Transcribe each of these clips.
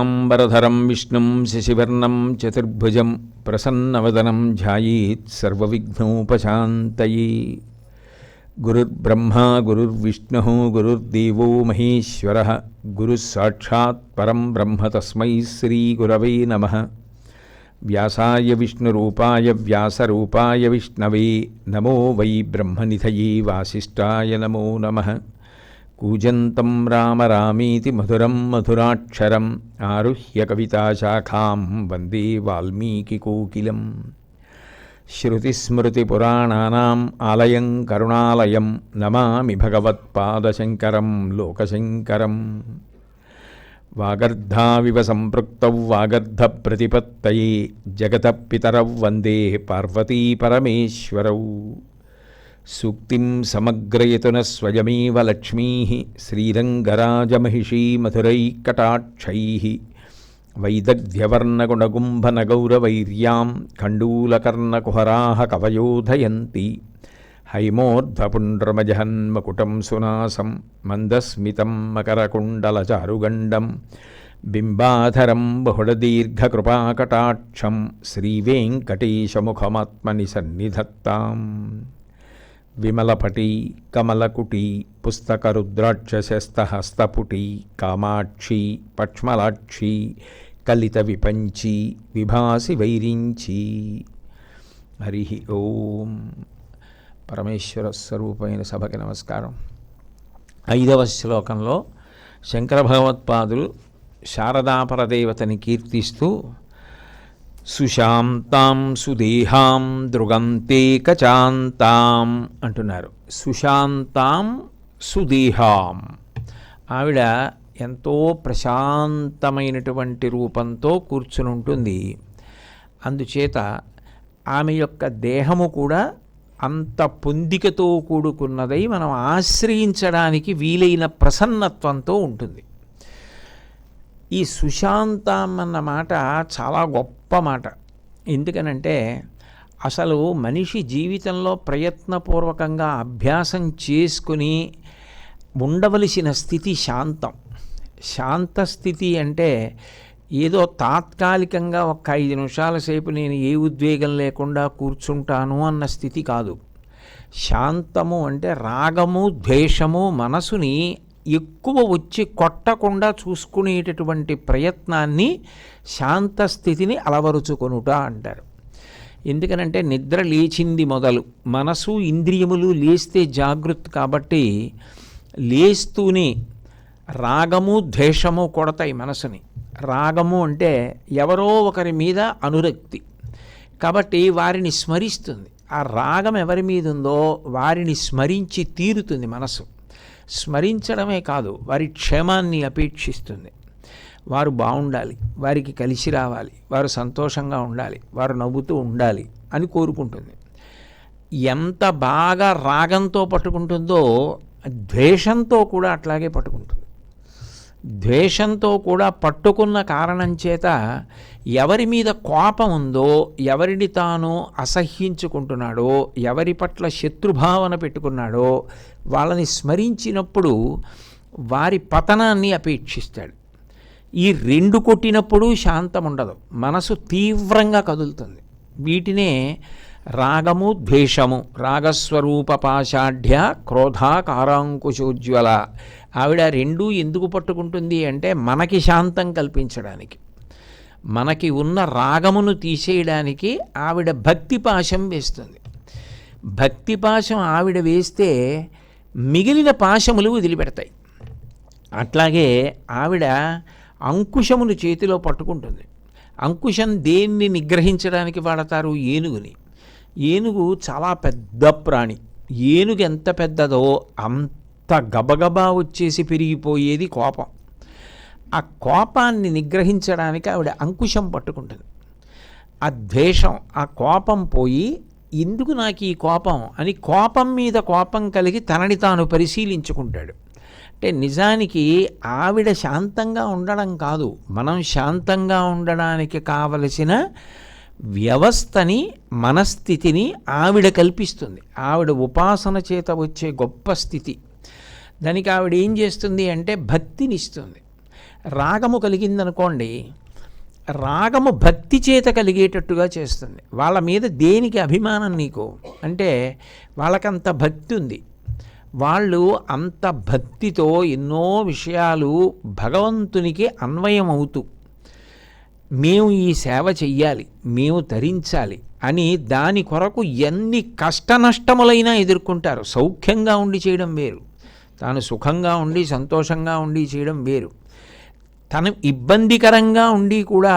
శుక్లాంబరధరం విష్ణుం శశివర్ణం చతుర్భుజం ప్రసన్నవదనం ధ్యాయేత్ సర్వవిఘ్నోపశాంతయే. గురుర్బ్రహ్మా గురుర్విష్ణుః గురుర్దేవో మహేశ్వరః గురుః సాక్షాత్ పరం బ్రహ్మ తస్మై శ్రీగురవే నమః. వ్యాసాయ విష్ణురూపాయ వ్యాసరూపాయ విష్ణవే నమో వై బ్రహ్మనిధయే వాసిష్ఠాయ నమో నమః. కూజంతం రామ రామేతి మధురం మధురాక్షరం ఆరుహ్య కవితాశాఖాం వందే వాల్మీకికోకిలం. శ్రుతిస్మృతిపురాణానాం ఆలయం కరుణాలయం నమామి భగవత్పాదశంకరం లోకశంకరం. వాగర్ధావివ సంపృక్తౌ వాగర్ధప్రతిపత్తయే జగతః పితరౌ వందే పార్వతీ పరమేశ్వరౌ. సూక్తిం సమగ్రయతున స్వయమేవ లక్ష్మీ శ్రీరంగరాజమహిషీ మధురైకటాక్షైః. వైదగ్ధ్యవర్ణగుణగుంభనగౌరవైర్యాం ఖండూలకర్ణకుహరాः కవయోధయంతి. హైమోర్ధ్వపుండ్రమజహన్మకుటం సునాసం మందస్మితం మకరకుండలచారుగండం బింబాధరం బహుళదీర్ఘకృపాకటాక్షం శ్రీవేంకటేశముఖమాత్మని సన్నిధత్తాం. విమలపటీ కమలకుటీ పుస్తకరుద్రాక్షశస్తహస్తపుటీ కామాక్షి పక్ష్మలాక్షి కలిత విపంచి విభాసి వైరించి. హరి ఓం. పరమేశ్వర స్వరూపమైన సభకి నమస్కారం. 5వ శ్లోకంలో శంకర భగవత్పాదులు శారదాపరదేవతని కీర్తిస్తూ సుశాంతాం సుదేహాం దృగంతే కచాంతాం అంటున్నారు. సుశాంతాం సుదేహాం, ఆవిడ ఎంతో ప్రశాంతమైనటువంటి రూపంతో కూర్చుని ఉంటుంది. అందుచేత ఆమె యొక్క దేహము కూడా అంత పొందికతో కూడుకున్నదై మనం ఆశ్రయించడానికి వీలైన ప్రసన్నత్వంతో ఉంటుంది. ఈ సుశాంతం అన్న మాట చాలా గొప్ప మాట. ఎందుకనంటే అసలు మనిషి జీవితంలో ప్రయత్నపూర్వకంగా అభ్యాసం చేసుకుని ఉండవలసిన స్థితి శాంతం. శాంత స్థితి అంటే ఏదో తాత్కాలికంగా ఒక 5 నిమిషాల సేపు నేను ఏ ఉద్వేగం లేకుండా కూర్చుంటాను అన్న స్థితి కాదు. శాంతము అంటే రాగము ద్వేషము మనసుని ఎక్కువ వచ్చి కొట్టకుండా చూసుకునేటటువంటి ప్రయత్నాన్ని శాంత స్థితిని అలవరుచుకొనుట అంటారు. ఎందుకనంటే నిద్ర లేచింది మొదలు మనసు ఇంద్రియములు లేస్తే జాగృతి కాబట్టి లేస్తూనే రాగము ద్వేషము కొడతాయి మనసుని. రాగము అంటే ఎవరో ఒకరి మీద అనురక్తి కాబట్టి వారిని స్మరిస్తుంది. ఆ రాగం ఎవరి మీద ఉందో వారిని స్మరించి తీరుతుంది మనసు. స్మరించడమే కాదు, వారి క్షేమాన్ని అపేక్షిస్తుంది. వారు బాగుండాలి, వారికి కలిసి రావాలి, వారు సంతోషంగా ఉండాలి, వారు నవ్వుతూ ఉండాలి అని కోరుకుంటుంది. ఎంత బాగా రాగంతో పట్టుకుంటుందో ద్వేషంతో కూడా అట్లాగే పట్టుకుంటుంది. ద్వేషంతో కూడా పట్టుకున్న కారణం చేత ఎవరి మీద కోపం ఉందో, ఎవరిని తాను అసహ్యించుకుంటున్నాడో, ఎవరి పట్ల శత్రుభావన పెట్టుకున్నాడో వాళ్ళని స్మరించినప్పుడు వారి పతనాన్ని అపేక్షిస్తాడు. ఈ 2 కొట్టినప్పుడు శాంతం ఉండదు, మనసు తీవ్రంగా కదులుతుంది. వీటినే రాగము ద్వేషము. రాగస్వరూప పాషాఢ్య క్రోధాకారాంకుశోజ్వల. ఆవిడ 2 ఎందుకు పట్టుకుంటుంది అంటే మనకి శాంతం కల్పించడానికి, మనకి ఉన్న రాగమును తీసేయడానికి ఆవిడ భక్తి పాశం వేస్తుంది. భక్తి పాశం ఆవిడ వేస్తే మిగిలిన పాశములు వదిలిపెడతాయి. అట్లాగే ఆవిడ అంకుశమును చేతిలో పట్టుకుంటుంది. అంకుశం దేన్ని నిగ్రహించడానికి వాడతారు? ఏనుగుని. ఏనుగు చాలా పెద్ద ప్రాణి. ఏనుగు ఎంత పెద్దదో అంత గబగబా వచ్చేసి పెరిగిపోయేది కోపం. ఆ కోపాన్ని నిగ్రహించడానికి ఆవిడ అంకుశం పట్టుకుంటుంది. ఆ ద్వేషం, ఆ కోపం పోయి ఎందుకు నాకు ఈ కోపం అని కోపం మీద కోపం కలిగి తనని తాను పరిశీలించుకుంటాడు. అంటే నిజానికి ఆవిడ శాంతంగా ఉండడం కాదు, మనం శాంతంగా ఉండడానికి కావలసిన వ్యవస్థని మనస్థితిని ఆవిడ కల్పిస్తుంది. ఆవిడ ఉపాసన చేత వచ్చే గొప్ప స్థితి. దానికి ఆవిడ ఏం చేస్తుంది అంటే భక్తినిస్తుంది. రాగము కలిగిందనుకోండి, రాగము భక్తి చేత కలిగేటట్టుగా చేస్తుంది. వాళ్ళ మీద దేనికి అభిమానం నీకు అంటే వాళ్ళకంత భక్తి ఉంది. వాళ్ళు అంత భక్తితో ఎన్నో విషయాలు భగవంతునికి అన్వయం అవుతూ మేము ఈ సేవ చెయ్యాలి, మేము తరించాలి అని దాని కొరకు ఎన్ని కష్టనష్టములైనా ఎదుర్కొంటారు. సౌఖ్యంగా ఉండి చేయడం వేరు, తాను సుఖంగా ఉండి సంతోషంగా ఉండి చేయడం వేరు. తను ఇబ్బందికరంగా ఉండి కూడా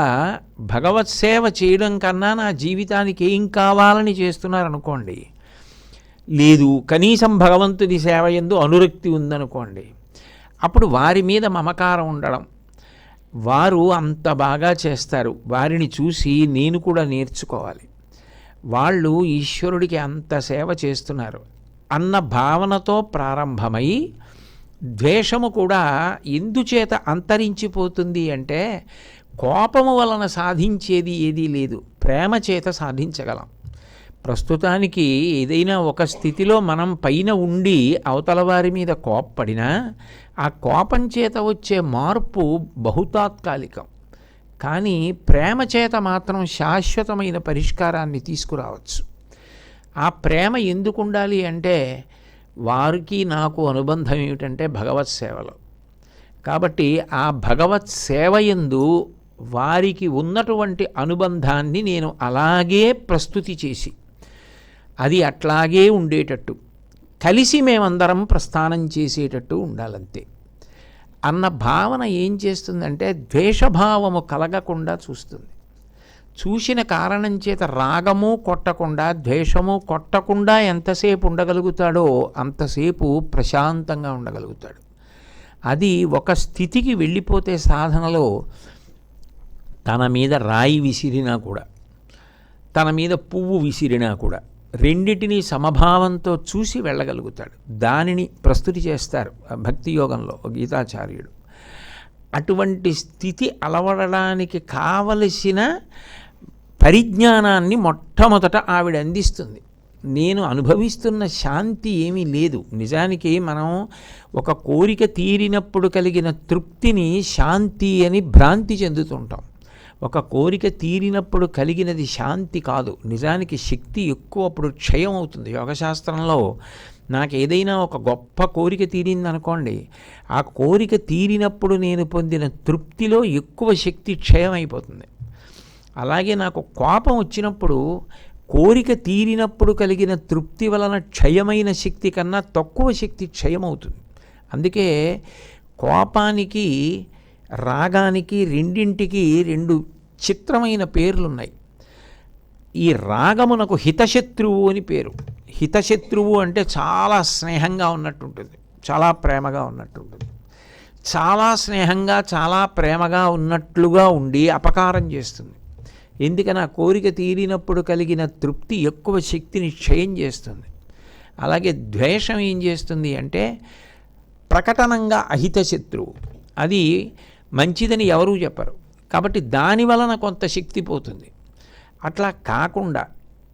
భగవత్ సేవ చేయడం కన్నా నా జీవితానికి ఏం కావాలని చేస్తున్నారనుకోండి, లేదు కనీసం భగవంతుడి సేవ యందు అనురక్తి ఉందనుకోండి, అప్పుడు వారి మీద మమకారం ఉండడం, వారు అంత బాగా చేస్తారు, వారిని చూసి నేను కూడా నేర్చుకోవాలి, వాళ్ళు ఈశ్వరుడికి అంత సేవ చేస్తున్నారు అన్న భావనతో ప్రారంభమై ద్వేషము కూడా ఎందుచేత అంతరించిపోతుంది అంటే కోపము వలన సాధించేది ఏదీ లేదు, ప్రేమ చేత సాధించగలం. ప్రస్తుతానికి ఏదైనా ఒక స్థితిలో మనం పైన ఉండి అవతల వారి మీద కోప్పడినా ఆ కోపం చేత వచ్చే మార్పు బహుతాత్కాలికం, కానీ ప్రేమ చేత మాత్రం శాశ్వతమైన పరిష్కారాన్ని తీసుకురావచ్చు. ఆ ప్రేమ ఎందుకు ఉండాలి అంటే వారికి నాకు అనుబంధం ఏమిటంటే భగవత్ సేవలో. కాబట్టి ఆ భగవత్ సేవ యందు వారికి ఉన్నటువంటి అనుబంధాన్ని నేను అలాగే ప్రస్తుతి చేసి అది అట్లాగే ఉండేటట్టు కలిసి మేమందరం ప్రస్థానం చేసేటట్టు ఉండాలంతే అన్న భావన ఏం చేస్తుందంటే ద్వేషభావము కలగకుండా చూస్తుంది. చూసిన కారణం చేత రాగము కొట్టకుండా ద్వేషము కొట్టకుండా ఎంతసేపు ఉండగలుగుతాడో అంతసేపు ప్రశాంతంగా ఉండగలుగుతాడు. అది ఒక స్థితికి వెళ్ళిపోతే సాధనలో తన మీద రాయి విసిరినా కూడా తన మీద పువ్వు విసిరినా కూడా రెండిటినీ సమభావంతో చూసి వెళ్ళగలుగుతాడు. దానిని ప్రస్తుతి చేస్తారు భక్తి యోగంలో గీతాచార్యుడు. అటువంటి స్థితి అలవడడానికి కావలసిన పరిజ్ఞానాన్ని మొట్టమొదట ఆవిడ అందిస్తుంది. నేను అనుభవిస్తున్న శాంతి ఏమీ లేదు. నిజానికి మనం ఒక కోరిక తీరినప్పుడు కలిగిన తృప్తిని శాంతి అని భ్రాంతి చెందుతుంటాం. ఒక కోరిక తీరినప్పుడు కలిగినది శాంతి కాదు, నిజానికి శక్తి ఎక్కువ అప్పుడు క్షయం అవుతుంది. యోగశాస్త్రంలో నాకు ఏదైనా ఒక గొప్ప కోరిక తీరిందనుకోండి, ఆ కోరిక తీరినప్పుడు నేను పొందిన తృప్తిలో ఎక్కువ శక్తి క్షయం అయిపోతుంది. అలాగే నాకు కోపం వచ్చినప్పుడు కోరిక తీరినప్పుడు కలిగిన తృప్తి వలన క్షయమైన శక్తి కన్నా తక్కువ శక్తి క్షయమవుతుంది. అందుకే కోపానికి రాగానికి రెండింటికి రెండు చిత్రమైన పేర్లున్నాయి. ఈ రాగమునకు హితశత్రువు అని పేరు. హితశత్రువు అంటే చాలా స్నేహంగా ఉన్నట్టుంటుంది, చాలా ప్రేమగా ఉన్నట్టుంటుంది. చాలా స్నేహంగా చాలా ప్రేమగా ఉన్నట్లుగా ఉండి అపకారం చేస్తుంది. ఎందుకని ఆ కోరిక తీరినప్పుడు కలిగిన తృప్తి ఎక్కువ శక్తిని క్షయం చేస్తుంది. అలాగే ద్వేషం ఏం చేస్తుంది అంటే ప్రకటనంగా అహిత శత్రువు, అది మంచిదని ఎవరూ చెప్పరు, కాబట్టి దాని వలన కొంత శక్తి పోతుంది. అట్లా కాకుండా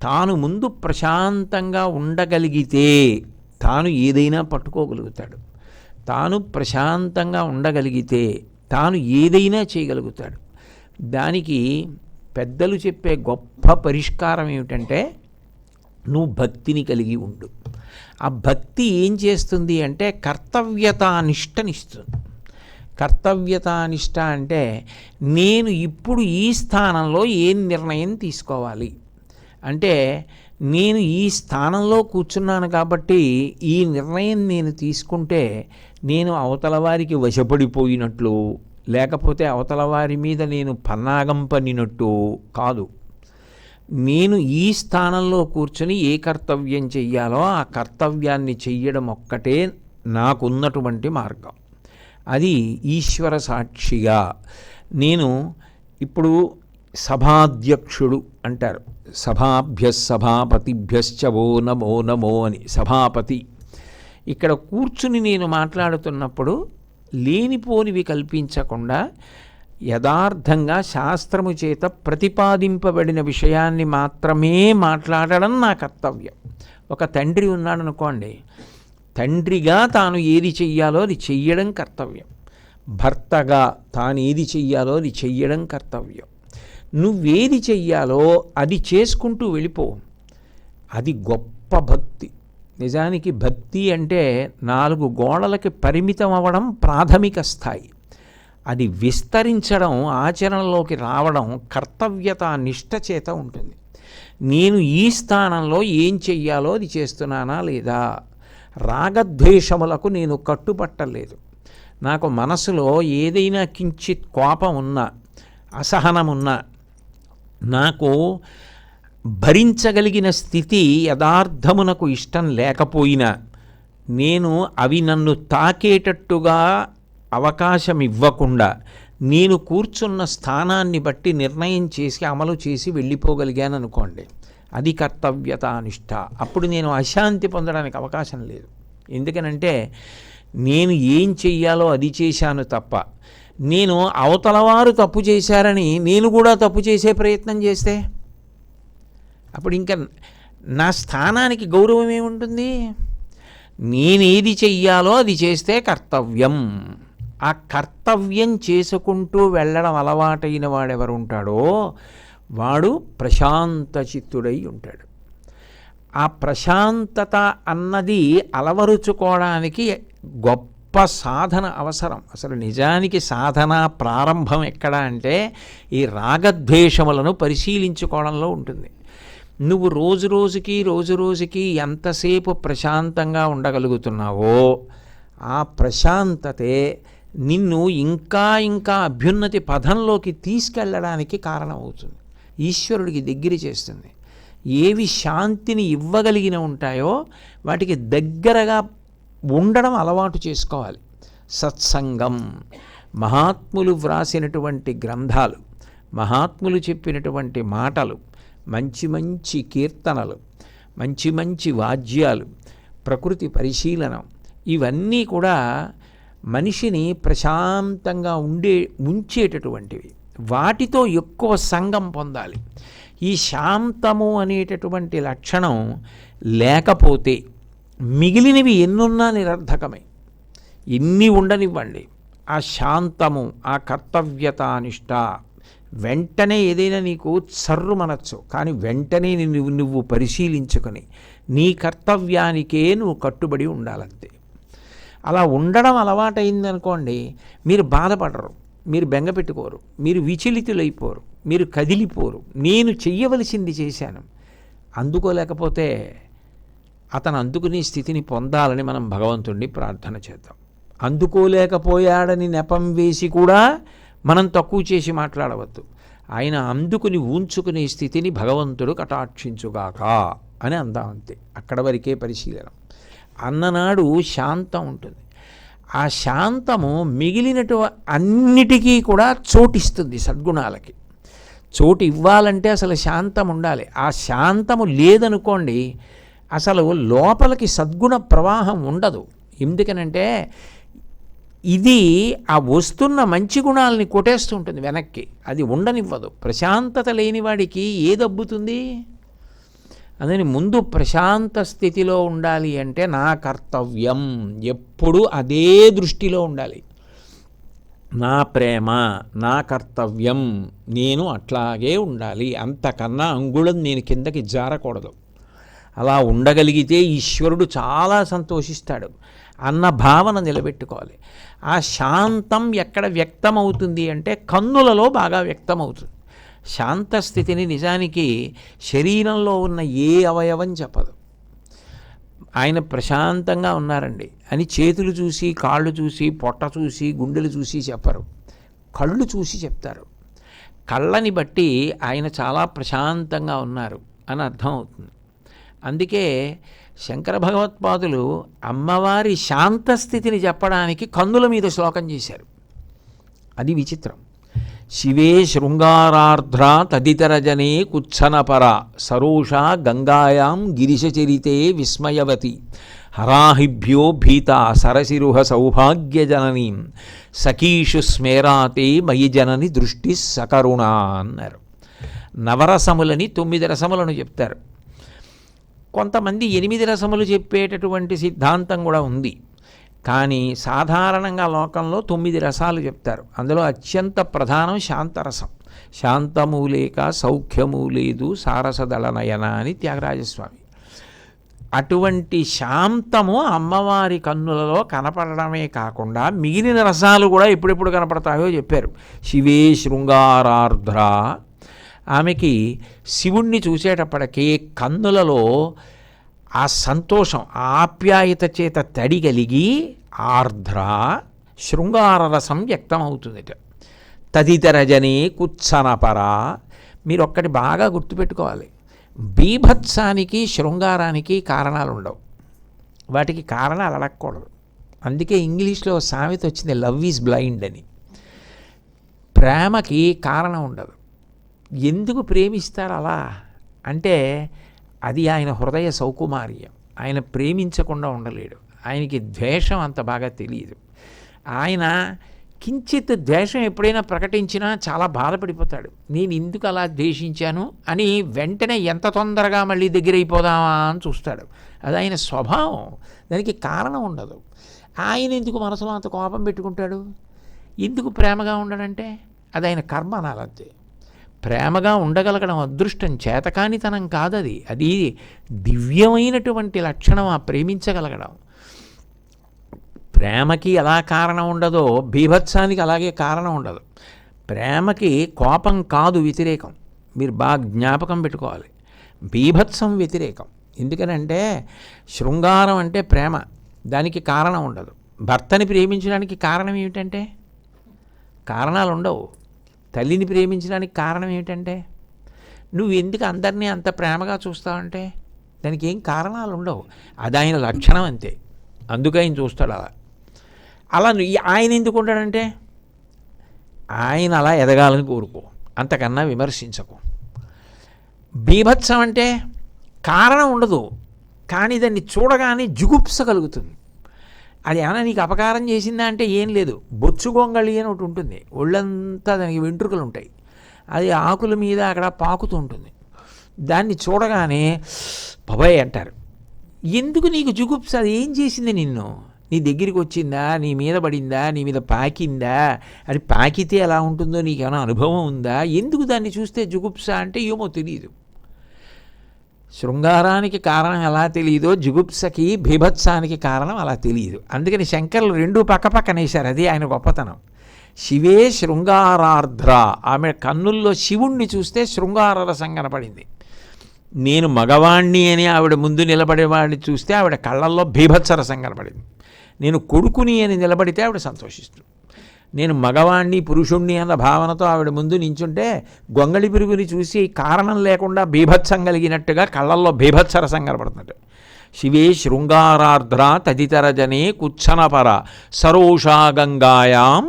తాను ముందు ప్రశాంతంగా ఉండగలిగితే తాను ఏదైనా పట్టుకోగలుగుతాడు. తాను ప్రశాంతంగా ఉండగలిగితే తాను ఏదైనా చేయగలుగుతాడు. దానికి పెద్దలు చెప్పే గొప్ప పరిష్కారం ఏమిటంటే నువ్వు భక్తిని కలిగి ఉండు. ఆ భక్తి ఏం చేస్తుంది అంటే కర్తవ్యతానిష్టనిస్తుంది. కర్తవ్యతానిష్ట అంటే నేను ఇప్పుడు ఈ స్థానంలో ఏం నిర్ణయం తీసుకోవాలి అంటే నేను ఈ స్థానంలో కూర్చున్నాను కాబట్టి ఈ నిర్ణయం నేను తీసుకుంటే నేను అవతల వారికి వశపడిపోయినట్లు లేకపోతే అవతల వారి మీద నేను పన్నాగం పన్నినట్టు కాదు. నేను ఈ స్థానంలో కూర్చొని ఏ కర్తవ్యం చెయ్యాలో ఆ కర్తవ్యాన్ని చెయ్యడం ఒక్కటే నాకున్నటువంటి మార్గం. అది ఈశ్వర సాక్షిగా నేను ఇప్పుడు సభాధ్యక్షుడు అంటారు. సభాపతిభ్యశ్చ ఓ నమో నమో అని సభాపతి. ఇక్కడ కూర్చుని నేను మాట్లాడుతున్నప్పుడు లేనిపోనివి కల్పించకుండా యథార్థంగా శాస్త్రము చేత ప్రతిపాదింపబడిన విషయాన్ని మాత్రమే మాట్లాడడం నా కర్తవ్యం. ఒక తండ్రి ఉన్నాడనుకోండి, తండ్రిగా తాను ఏది చెయ్యాలో అది చెయ్యడం కర్తవ్యం. భర్తగా తాను ఏది చెయ్యాలో అది చెయ్యడం కర్తవ్యం. నువ్వేది చెయ్యాలో అది చేసుకుంటూ వెళ్ళిపో. అది గొప్ప భక్తి. నిజానికి భక్తి అంటే 4 గోడలకి పరిమితం అవ్వడం ప్రాథమిక స్థాయి. అది విస్తరించడం, ఆచరణలోకి రావడం కర్తవ్యత నిష్ట చేత ఉంటుంది. నేను ఈ స్థానంలో ఏం చెయ్యాలో అది చేస్తున్నానా లేదా? రాగద్వేషములకు నేను కట్టుబట్టలేదు. నాకు మనసులో ఏదైనా కించిత్ కోపం ఉన్నా, అసహనం ఉన్నా, నాకు భరించగలిగిన స్థితి యథార్థమునకు ఇష్టం లేకపోయినా, నేను అవి నన్ను తాకేటట్టుగా అవకాశం ఇవ్వకుండా నేను కూర్చున్న స్థానాన్ని బట్టి నిర్ణయం చేసి అమలు చేసి వెళ్ళిపోగలిగాను అనుకోండి, అది కర్తవ్యత నిష్ట. అప్పుడు నేను అశాంతి పొందడానికి అవకాశం లేదు. ఎందుకనంటే నేను ఏం చెయ్యాలో అది చేశాను తప్ప, నేను అవతలవారు తప్పు చేశారని నేను కూడా తప్పు చేసే ప్రయత్నం చేస్తే అప్పుడు ఇంకా నా స్థానానికి గౌరవం ఏముంటుంది? నేనేది చెయ్యాలో అది చేస్తే కర్తవ్యం. ఆ కర్తవ్యం చేసుకుంటూ వెళ్ళడం అలవాటైన వాడెవరు ఉంటాడో వాడు ప్రశాంత చిత్తుడై ఉంటాడు. ఆ ప్రశాంతత అన్నది అలవరుచుకోవడానికి గొప్ప సాధన అవసరం. అసలు నిజానికి సాధన ప్రారంభం ఎక్కడ అంటే ఈ రాగద్వేషములను పరిశీలించుకోవడంలో ఉంటుంది. నువ్వు రోజు రోజుకి ఎంతసేపు ప్రశాంతంగా ఉండగలుగుతున్నావో ఆ ప్రశాంతతే నిన్ను ఇంకా అభ్యున్నతి పథంలోకి తీసుకెళ్ళడానికి కారణమవుతుంది, ఈశ్వరుడికి దగ్గర చేస్తుంది. ఏవి శాంతిని ఇవ్వగలిగిన ఉంటాయో వాటికి దగ్గరగా ఉండడం అలవాటు చేసుకోవాలి. సత్సంగం, మహాత్ములు వ్రాసినటువంటి గ్రంథాలు, మహాత్ములు చెప్పినటువంటి మాటలు, మంచి కీర్తనలు, మంచి వాద్యాలు, ప్రకృతి పరిశీలనం, ఇవన్నీ కూడా మనిషిని ప్రశాంతంగా ఉంచేటటువంటివి. వాటితో ఎక్కువ సంగం పొందాలి. ఈ శాంతము అనేటటువంటి లక్షణం లేకపోతే మిగిలినవి ఎన్నున్నా నిరర్ధకమే. ఎన్ని ఉండనివ్వండి, ఆ శాంతము, ఆ కర్తవ్యత నిష్ట వెంటనే ఏదైనా నీకు సర్రుమనొచ్చు, కానీ వెంటనే నువ్వు పరిశీలించుకొని నీ కర్తవ్యానికే నువ్వు కట్టుబడి ఉండాలంతే. అలా ఉండడం అలవాటైందనుకోండి, మీరు బాధపడరు, మీరు బెంగ పెట్టుకోరు, మీరు విచలితులైపోరు, మీరు కదిలిపోరు. నేను చెయ్యవలసింది చేశాను. అందుకోలేకపోతే అతను అందుకునే స్థితిని పొందాలని మనం భగవంతుడిని ప్రార్థన చేద్దాం. అందుకోలేకపోయాడని నెపం వేసి కూడా మనం తక్కువ చేసి మాట్లాడవద్దు. ఆయన అందుకుని ఉంచుకునే స్థితిని భగవంతుడు కటాక్షించుగాక అని అందాం అంతే. అక్కడ వరకే పరిశీలన. అన్ననాడు శాంతం ఉంటుంది. ఆ శాంతము మిగిలినటు అన్నిటికీ కూడా చోటిస్తుంది. సద్గుణాలకి చోటు ఇవ్వాలంటే అసలు శాంతం ఉండాలి. ఆ శాంతము లేదనుకోండి, అసలు లోపలికి సద్గుణ ప్రవాహం ఉండదు. ఎందుకనంటే ఇది ఆ వస్తున్న మంచి గుణాలని కొట్టేస్తుంటుంది వెనక్కి, అది ఉండనివ్వదు. ప్రశాంతత లేనివాడికి ఏదబ్బుతుంది? అందుకని ముందు ప్రశాంత స్థితిలో ఉండాలి అంటే నా కర్తవ్యం ఎప్పుడు అదే దృష్టిలో ఉండాలి. నా ప్రేమ, నా కర్తవ్యం, నేను అట్లాగే ఉండాలి, అంతకన్నా అంగుళం నేను కిందకి జారకూడదు. అలా ఉండగలిగితే ఈశ్వరుడు చాలా సంతోషిస్తాడు అన్న భావన నిలబెట్టుకోవాలి. ఆ శాంతం ఎక్కడ వ్యక్తమవుతుంది అంటే కన్నులలో బాగా వ్యక్తమవుతుంది. శాంతస్థితిని నిజానికి శరీరంలో ఉన్న ఏ అవయవం చెప్పదు. ఆయన ప్రశాంతంగా ఉన్నారండి అని చేతులు చూసి, కాళ్ళు చూసి, పొట్ట చూసి, గుండెలు చూసి చెప్పరు, కళ్ళు చూసి చెప్తారు. కళ్ళని బట్టి ఆయన చాలా ప్రశాంతంగా ఉన్నారు అని అర్థం అవుతుంది. అందుకే శంకర భగవత్పాదులు అమ్మవారి శాంతస్థితిని చెప్పడానికి కన్నుల మీద శ్లోకం చేశారు. అది విచిత్రం. శివే శృంగారార్ధ్ర తదితరజనే కుచ్చనపర సరోష గంగాయాం గిరిశచరితే విస్మయవతి హరాహిభ్యో భీత సరసిరుహ సౌభాగ్యజననీం సఖీషు స్మేరాతే మయి జనని దృష్టి సకరుణ అన్నారు. నవరసములని 9 రసములను చెప్తారు. కొంతమంది 8 రసములు చెప్పేటటువంటి సిద్ధాంతం కూడా ఉంది. కానీ సాధారణంగా లోకంలో 9 రసాలు చెప్తారు. అందులో అత్యంత ప్రధానం శాంతరసం. శాంతము లేక సౌఖ్యము లేదు సారసదళ నయన అని త్యాగరాజస్వామి. అటువంటి శాంతము అమ్మవారి కన్నులలో కనపడమే కాకుండా మిగిలిన రసాలు కూడా ఎప్పుడెప్పుడు కనపడతాయో చెప్పారు. శివే శృంగారార్ధ్ర, ఆమెకి శివుణ్ణి చూసేటప్పటికీ కన్నులలో ఆ సంతోషం ఆప్యాయత చేత తడి కలిగి ఆర్ధ్ర శృంగార రసం వ్యక్తమవుతుందిట. తదితర జనే కుత్సనపర. మీరు ఒక్కటి బాగా గుర్తుపెట్టుకోవాలి, బీభత్సానికి శృంగారానికి కారణాలు ఉండవు, వాటికి కారణాలు అడగకూడదు. అందుకే ఇంగ్లీష్లో సామెత వచ్చింది, లవ్ ఈజ్ బ్లైండ్ అని. ప్రేమకి కారణం ఉండదు. ఎందుకు ప్రేమిస్తారు అలా అంటే అది ఆయన హృదయ సౌకుమార్యం. ఆయన ప్రేమించకుండా ఉండలేడు. ఆయనకి ద్వేషం అంత బాగా తెలియదు. ఆయన కించిత్ ద్వేషం ఎప్పుడైనా ప్రకటించినా చాలా బాధపడిపోతాడు. నేను ఎందుకు అలా ద్వేషించాను అని వెంటనే ఎంత తొందరగా మళ్ళీ దగ్గర అయిపోదామా అని చూస్తాడు. అది ఆయన స్వభావం, దానికి కారణం ఉండదు. ఆయన ఎందుకు మనసులో అంత కోపం పెట్టుకుంటాడు? ఎందుకు ప్రేమగా ఉండడంటే అది ఆయన కర్మ అనాలంతే. ప్రేమగా ఉండగలగడం అదృష్టం, చేతకానితనం కాదది. అది దివ్యమైనటువంటి లక్షణం, ఆ ప్రేమించగలగడం. ప్రేమకి ఎలా కారణం ఉండదో బీభత్సానికి అలాగే కారణం ఉండదు. ప్రేమకి కోపం కాదు వ్యతిరేకం, మీరు బాగా జ్ఞాపకం పెట్టుకోవాలి. బీభత్సం వ్యతిరేకం. ఎందుకనంటే శృంగారం అంటే ప్రేమ, దానికి కారణం ఉండదు. భర్తని ప్రేమించడానికి కారణం ఏమిటంటే కారణాలు ఉండవు. తల్లిని ప్రేమించడానికి కారణం ఏమిటంటే నువ్వు ఎందుకు అందరినీ అంత ప్రేమగా చూస్తావంటే దానికి ఏం కారణాలు ఉండవు. అది ఆయన లక్షణం అంతే, అందుకు ఆయన చూస్తాడు అలా. అలా ఆయన ఎందుకు ఉంటాడంటే ఆయన అలా ఎదగాలని కోరుకో, అంతకన్నా విమర్శించకు. బీభత్సం అంటే కారణం ఉండదు, కానీ దాన్ని చూడగానే జుగుప్స కలుగుతుంది. అది ఏమైనా నీకు అపకారం చేసిందా అంటే ఏం లేదు. బొచ్చు గొంగళి అని ఒకటి ఉంటుంది, ఒళ్ళంతా దానికి వెంట్రుకలు ఉంటాయి, అది ఆకుల మీద అక్కడ పాకుతూ ఉంటుంది. దాన్ని చూడగానే బాబాయ్ అంటారు. ఎందుకు నీకు జుగుప్స? అది ఏం చేసింది? నిన్ను నీ దగ్గరికి వచ్చిందా, నీ మీద పడిందా, నీ మీద పాకిందా? అది పాకితే ఎలా ఉంటుందో నీకేమైనా అనుభవం ఉందా? ఎందుకు దాన్ని చూస్తే జుగుప్స అంటే ఏమో తెలియదు. శృంగారానికి కారణం ఎలా తెలియదో జుగుప్సకి బీభత్సానికి కారణం అలా తెలియదు. అందుకని శంకరులు రెండూ పక్కపక్కనేశారు, అది ఆయన గొప్పతనం. శివే శృంగారార్ధ్ర, ఆమె కన్నుల్లో శివుణ్ణి చూస్తే శృంగార రసం కనపడింది. నేను మగవాణ్ణి అని ఆవిడ ముందు నిలబడేవాడిని చూస్తే ఆవిడ కళ్ళల్లో బీభత్స రసం కనపడింది. నేను కొడుకుని అని నిలబడితే ఆవిడ సంతోషిస్తుంది. నేను మగవాణ్ణి పురుషుణ్ణి అన్న భావనతో ఆవిడ ముందు నించుంటే గొంగళి పిరుగుని చూసి కారణం లేకుండా బీభత్సం కలిగినట్టుగా కళ్ళల్లో బీభత్సరసం కనపడుతున్నట్టు. శివే శృంగారార్ధ్ర తదితర జనే కుచ్చనపర సరోషా గంగాయాం.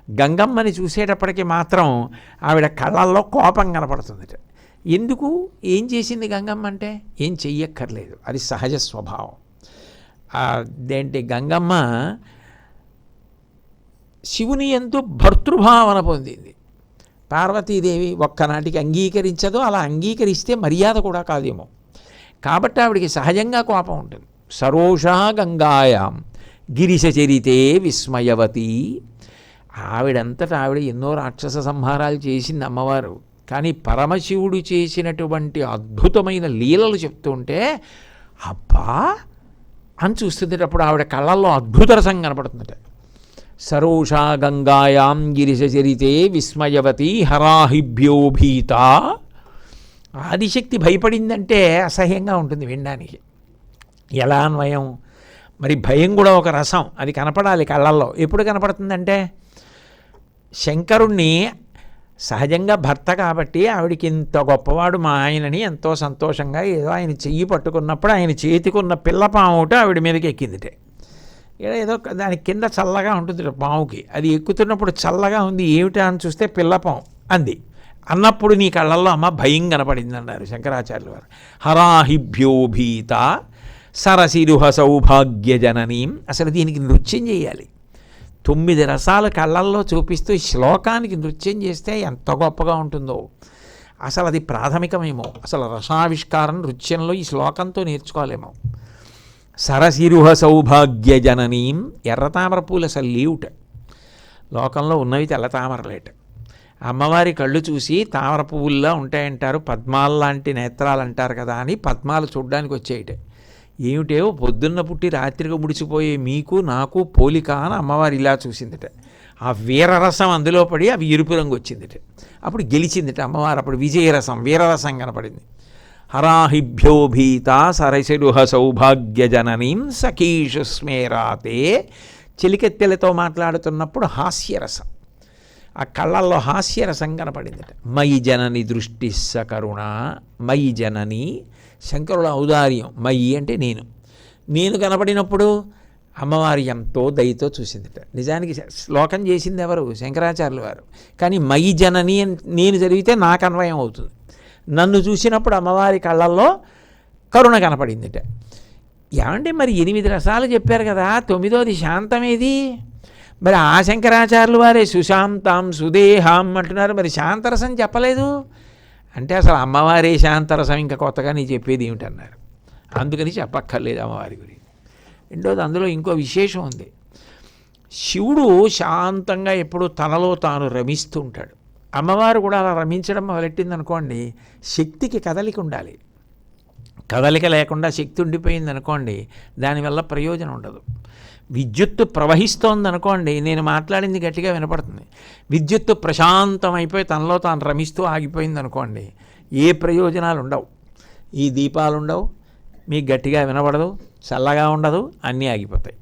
గంగమ్మని చూసేటప్పటికి మాత్రం ఆవిడ కళ్ళల్లో కోపం కనపడుతుంది. ఎందుకు? ఏం చేసింది గంగమ్మ అంటే ఏం చెయ్యక్కర్లేదు, అది సహజ స్వభావం. అదేంటి గంగమ్మ శివుని యందు భర్తృభావన పొందింది. పార్వతీదేవి ఒక్కనాటికి అంగీకరించదో, అలా అంగీకరిస్తే మర్యాద కూడా కాదేమో. కాబట్టి ఆవిడికి సహజంగా కోపం ఉంటుంది. సరోషా గంగాయాం గిరిశచరితే విస్మయవతి. ఆవిడంతటా ఆవిడ ఎన్నో రాక్షస సంహారాలు చేసింది అమ్మవారు. కానీ పరమశివుడు చేసినటువంటి అద్భుతమైన లీలలు చెప్తుంటే అబ్బా అని చూస్తుంటప్పుడు ఆవిడ కళ్ళల్లో అద్భుత రసం కనపడుతుందట. సరోషా గంగాయాం గిరిశచరితే విస్మయవతి హరాహిభ్యోభీత. ఆదిశక్తి భయపడిందంటే అసహ్యంగా ఉంటుంది వినడానికి. ఎలా అన్వయం? మరి భయం కూడా ఒక రసం, అది కనపడాలి కళ్ళల్లో. ఎప్పుడు కనపడుతుందంటే శంకరుణ్ణి సహజంగా భర్త కాబట్టి ఆవిడికి ఇంత గొప్పవాడు మా ఆయనని ఎంతో సంతోషంగా ఏదో ఆయన చెయ్యి పట్టుకున్నప్పుడు ఆయన చేతికున్న పిల్లపాము ఒకటి ఆవిడ మీదకి ఎక్కిందిటే. ఏదో దాని కింద చల్లగా ఉంటుంది పావుకి, అది ఎక్కుతున్నప్పుడు చల్లగా ఉంది, ఏమిటా అని చూస్తే పిల్లపాము అంది. అన్నప్పుడు నీ కళ్ళల్లో అమ్మ భయం కనపడింది అన్నారు శంకరాచార్యుల వారు. హరాహిభ్యోభీత సరసిరుహ సౌభాగ్య జననీం. అసలు దీనికి నృత్యం చేయాలి. 9 రసాలు కళ్ళల్లో చూపిస్తూ ఈ శ్లోకానికి నృత్యం చేస్తే ఎంత గొప్పగా ఉంటుందో. అసలు అది ప్రాథమికమేమో. అసలు రసావిష్కారం నృత్యంలో ఈ శ్లోకంతో నేర్చుకోలేమో. సరసిరుహ సౌభాగ్య జననీం. ఎర్రతామర పూలు అసలు లేవుట, లోకంలో ఉన్నవి తెల్ల తామరలేట. అమ్మవారి కళ్ళు చూసి తామర పువ్వుల్లా ఉంటాయంటారు, పద్మాల్లాంటి నేత్రాలు అంటారు కదా అని పద్మాలు చూడ్డానికి వచ్చేయట. ఏమిటేవో పొద్దున్న పుట్టి రాత్రికి ముడిచిపోయే మీకు నాకు పోలిక అని అమ్మవారు ఇలా చూసిందిట. ఆ వీరరసం అందులో పడి అవి ఎరుపు రంగు వచ్చిందిట. అప్పుడు గెలిచిందిట అమ్మవారు. అప్పుడు విజయరసం, వీరరసం కనపడింది. హరాహిభ్యోభీత సరసిరుహ సౌభాగ్య జననీం సఖీషు స్మేరాతే. చెలికెత్తెలతో మాట్లాడుతున్నప్పుడు హాస్యరసం, ఆ కళ్ళల్లో హాస్యరసం కనపడిందిట. మయి జనని దృష్టి సకరుణ. మయి జనని శంకరుల ఔదార్యం. మయి అంటే నేను కనపడినప్పుడు అమ్మవారి ఎంతో దయతో చూసిందిట. నిజానికి శ్లోకం చేసింది ఎవరు? శంకరాచార్యుల వారు. కానీ మయి జనని నేను చదివితే నాకు అన్వయం అవుతుంది. నన్ను చూసినప్పుడు అమ్మవారి కళ్ళల్లో కరుణ కనపడిందిట. ఏమంటే మరి 8 రసాలు చెప్పారు కదా, 9వది శాంతమేది? మరి ఆ శంకరాచార్యులు వారే సుశాంతాం సుదేహాం అంటున్నారు, మరి శాంతరసం చెప్పలేదు అంటే అసలు అమ్మవారే శాంతరసం, ఇంకా కొత్తగా నీ చెప్పేది ఏమిటన్నారు. అందుకని చెప్పక్కర్లేదు అమ్మవారి గురించి. రెండోది, అందులో ఇంకో విశేషం ఉంది. శివుడు శాంతంగా ఎప్పుడూ తనలో తాను రమిస్తూ ఉంటాడు. అమ్మవారు కూడా అలా రమించడం మొదలెట్టింది అనుకోండి, శక్తికి కదలిక ఉండాలి. కదలిక లేకుండా శక్తి ఉండిపోయింది అనుకోండి, దానివల్ల ప్రయోజనం ఉండదు. విద్యుత్తు ప్రవహిస్తోంది అనుకోండి, నేను మాట్లాడింది గట్టిగా వినపడుతుంది. విద్యుత్తు ప్రశాంతం అయిపోయి తనలో తాను రమిస్తూ ఆగిపోయింది అనుకోండి, ఏ ప్రయోజనాలు ఉండవు. ఈ దీపాలు ఉండవు, మీకు గట్టిగా వినపడదు, చల్లగా ఉండదు, అన్నీ ఆగిపోతాయి.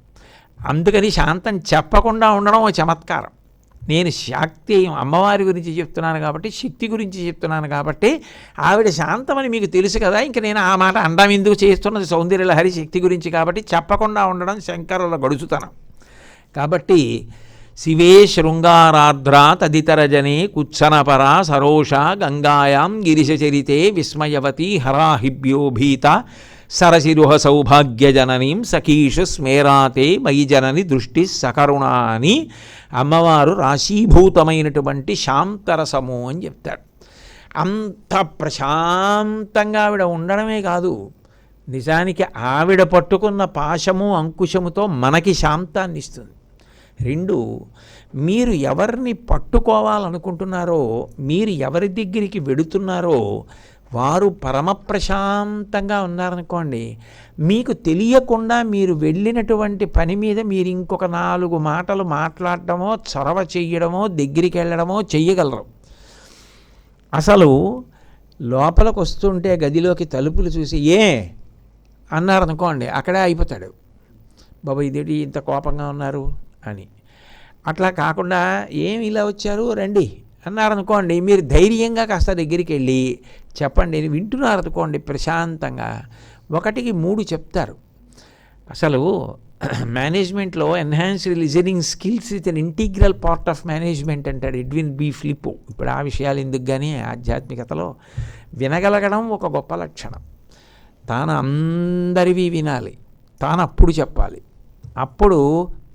అందుకని శాంతం చెప్పకుండా ఉండడం ఓ చమత్కారం. నేను శక్తి అమ్మవారి గురించి చెప్తున్నాను కాబట్టి, శక్తి గురించి చెప్తున్నాను కాబట్టి, ఆవిడ శాంతమని మీకు తెలుసు కదా, ఇంక నేను ఆ మాట అండం ఎందుకు చేస్తున్నది సౌందర్యలహరి శక్తి గురించి కాబట్టి చెప్పకుండా ఉండడం శంకరుల గడుచుతనం. కాబట్టి శివే శృంగారార్ద్ర తదితర జనే కుత్సనపర సరోష గంగాయాం గిరిశచరితే విస్మయవతి హరాహిభ్యోభీత సరసిరుహ సౌభాగ్య జననీం సఖీషు స్మేరాతే మయి జనని దృష్టి సకరుణ అని అమ్మవారు రాశీభూతమైనటువంటి శాంతరసము అని చెప్తాడు. అంత ప్రశాంతంగా ఆవిడ ఉండడమే కాదు, నిజానికి ఆవిడ పట్టుకున్న పాశము అంకుశముతో మనకి శాంతాన్ని ఇస్తుంది. 2, మీరు ఎవరిని పట్టుకోవాలనుకుంటున్నారో, మీరు ఎవరి దగ్గరికి వెడుతున్నారో వారు పరమ ప్రశాంతంగా ఉన్నారనుకోండి, మీకు తెలియకుండా మీరు వెళ్ళినటువంటి పని మీద మీరు ఇంకొక 4 మాటలు మాట్లాడటమో, చొరవ చెయ్యడమో, దగ్గరికి వెళ్ళడమో చెయ్యగలరు. అసలు లోపలికి వస్తుంటే గదిలోకి తలుపులు చూసి అన్నారనుకోండి, అక్కడే అయిపోతాడు. బాబా ఇదేంటి ఇంత కోపంగా ఉన్నారు అని. అట్లా కాకుండా ఇలా వచ్చారు రండి అన్నారనుకోండి, మీరు ధైర్యంగా కాస్త దగ్గరికి వెళ్ళి చెప్పండి, వింటున్నారు అనుకోండి ప్రశాంతంగా. 1కి 3 చెప్తారు. అసలు మేనేజ్మెంట్లో enhanced listening skills is an integral part of management అంటాడు ఎడ్విన్ బి ఫ్లిపో. ఇప్పుడు ఆ విషయాలు ఎందుకు కానీ ఆధ్యాత్మికతలో వినగలగడం ఒక గొప్ప లక్షణం. తాను అందరివి వినాలి, తాను అప్పుడు చెప్పాలి. అప్పుడు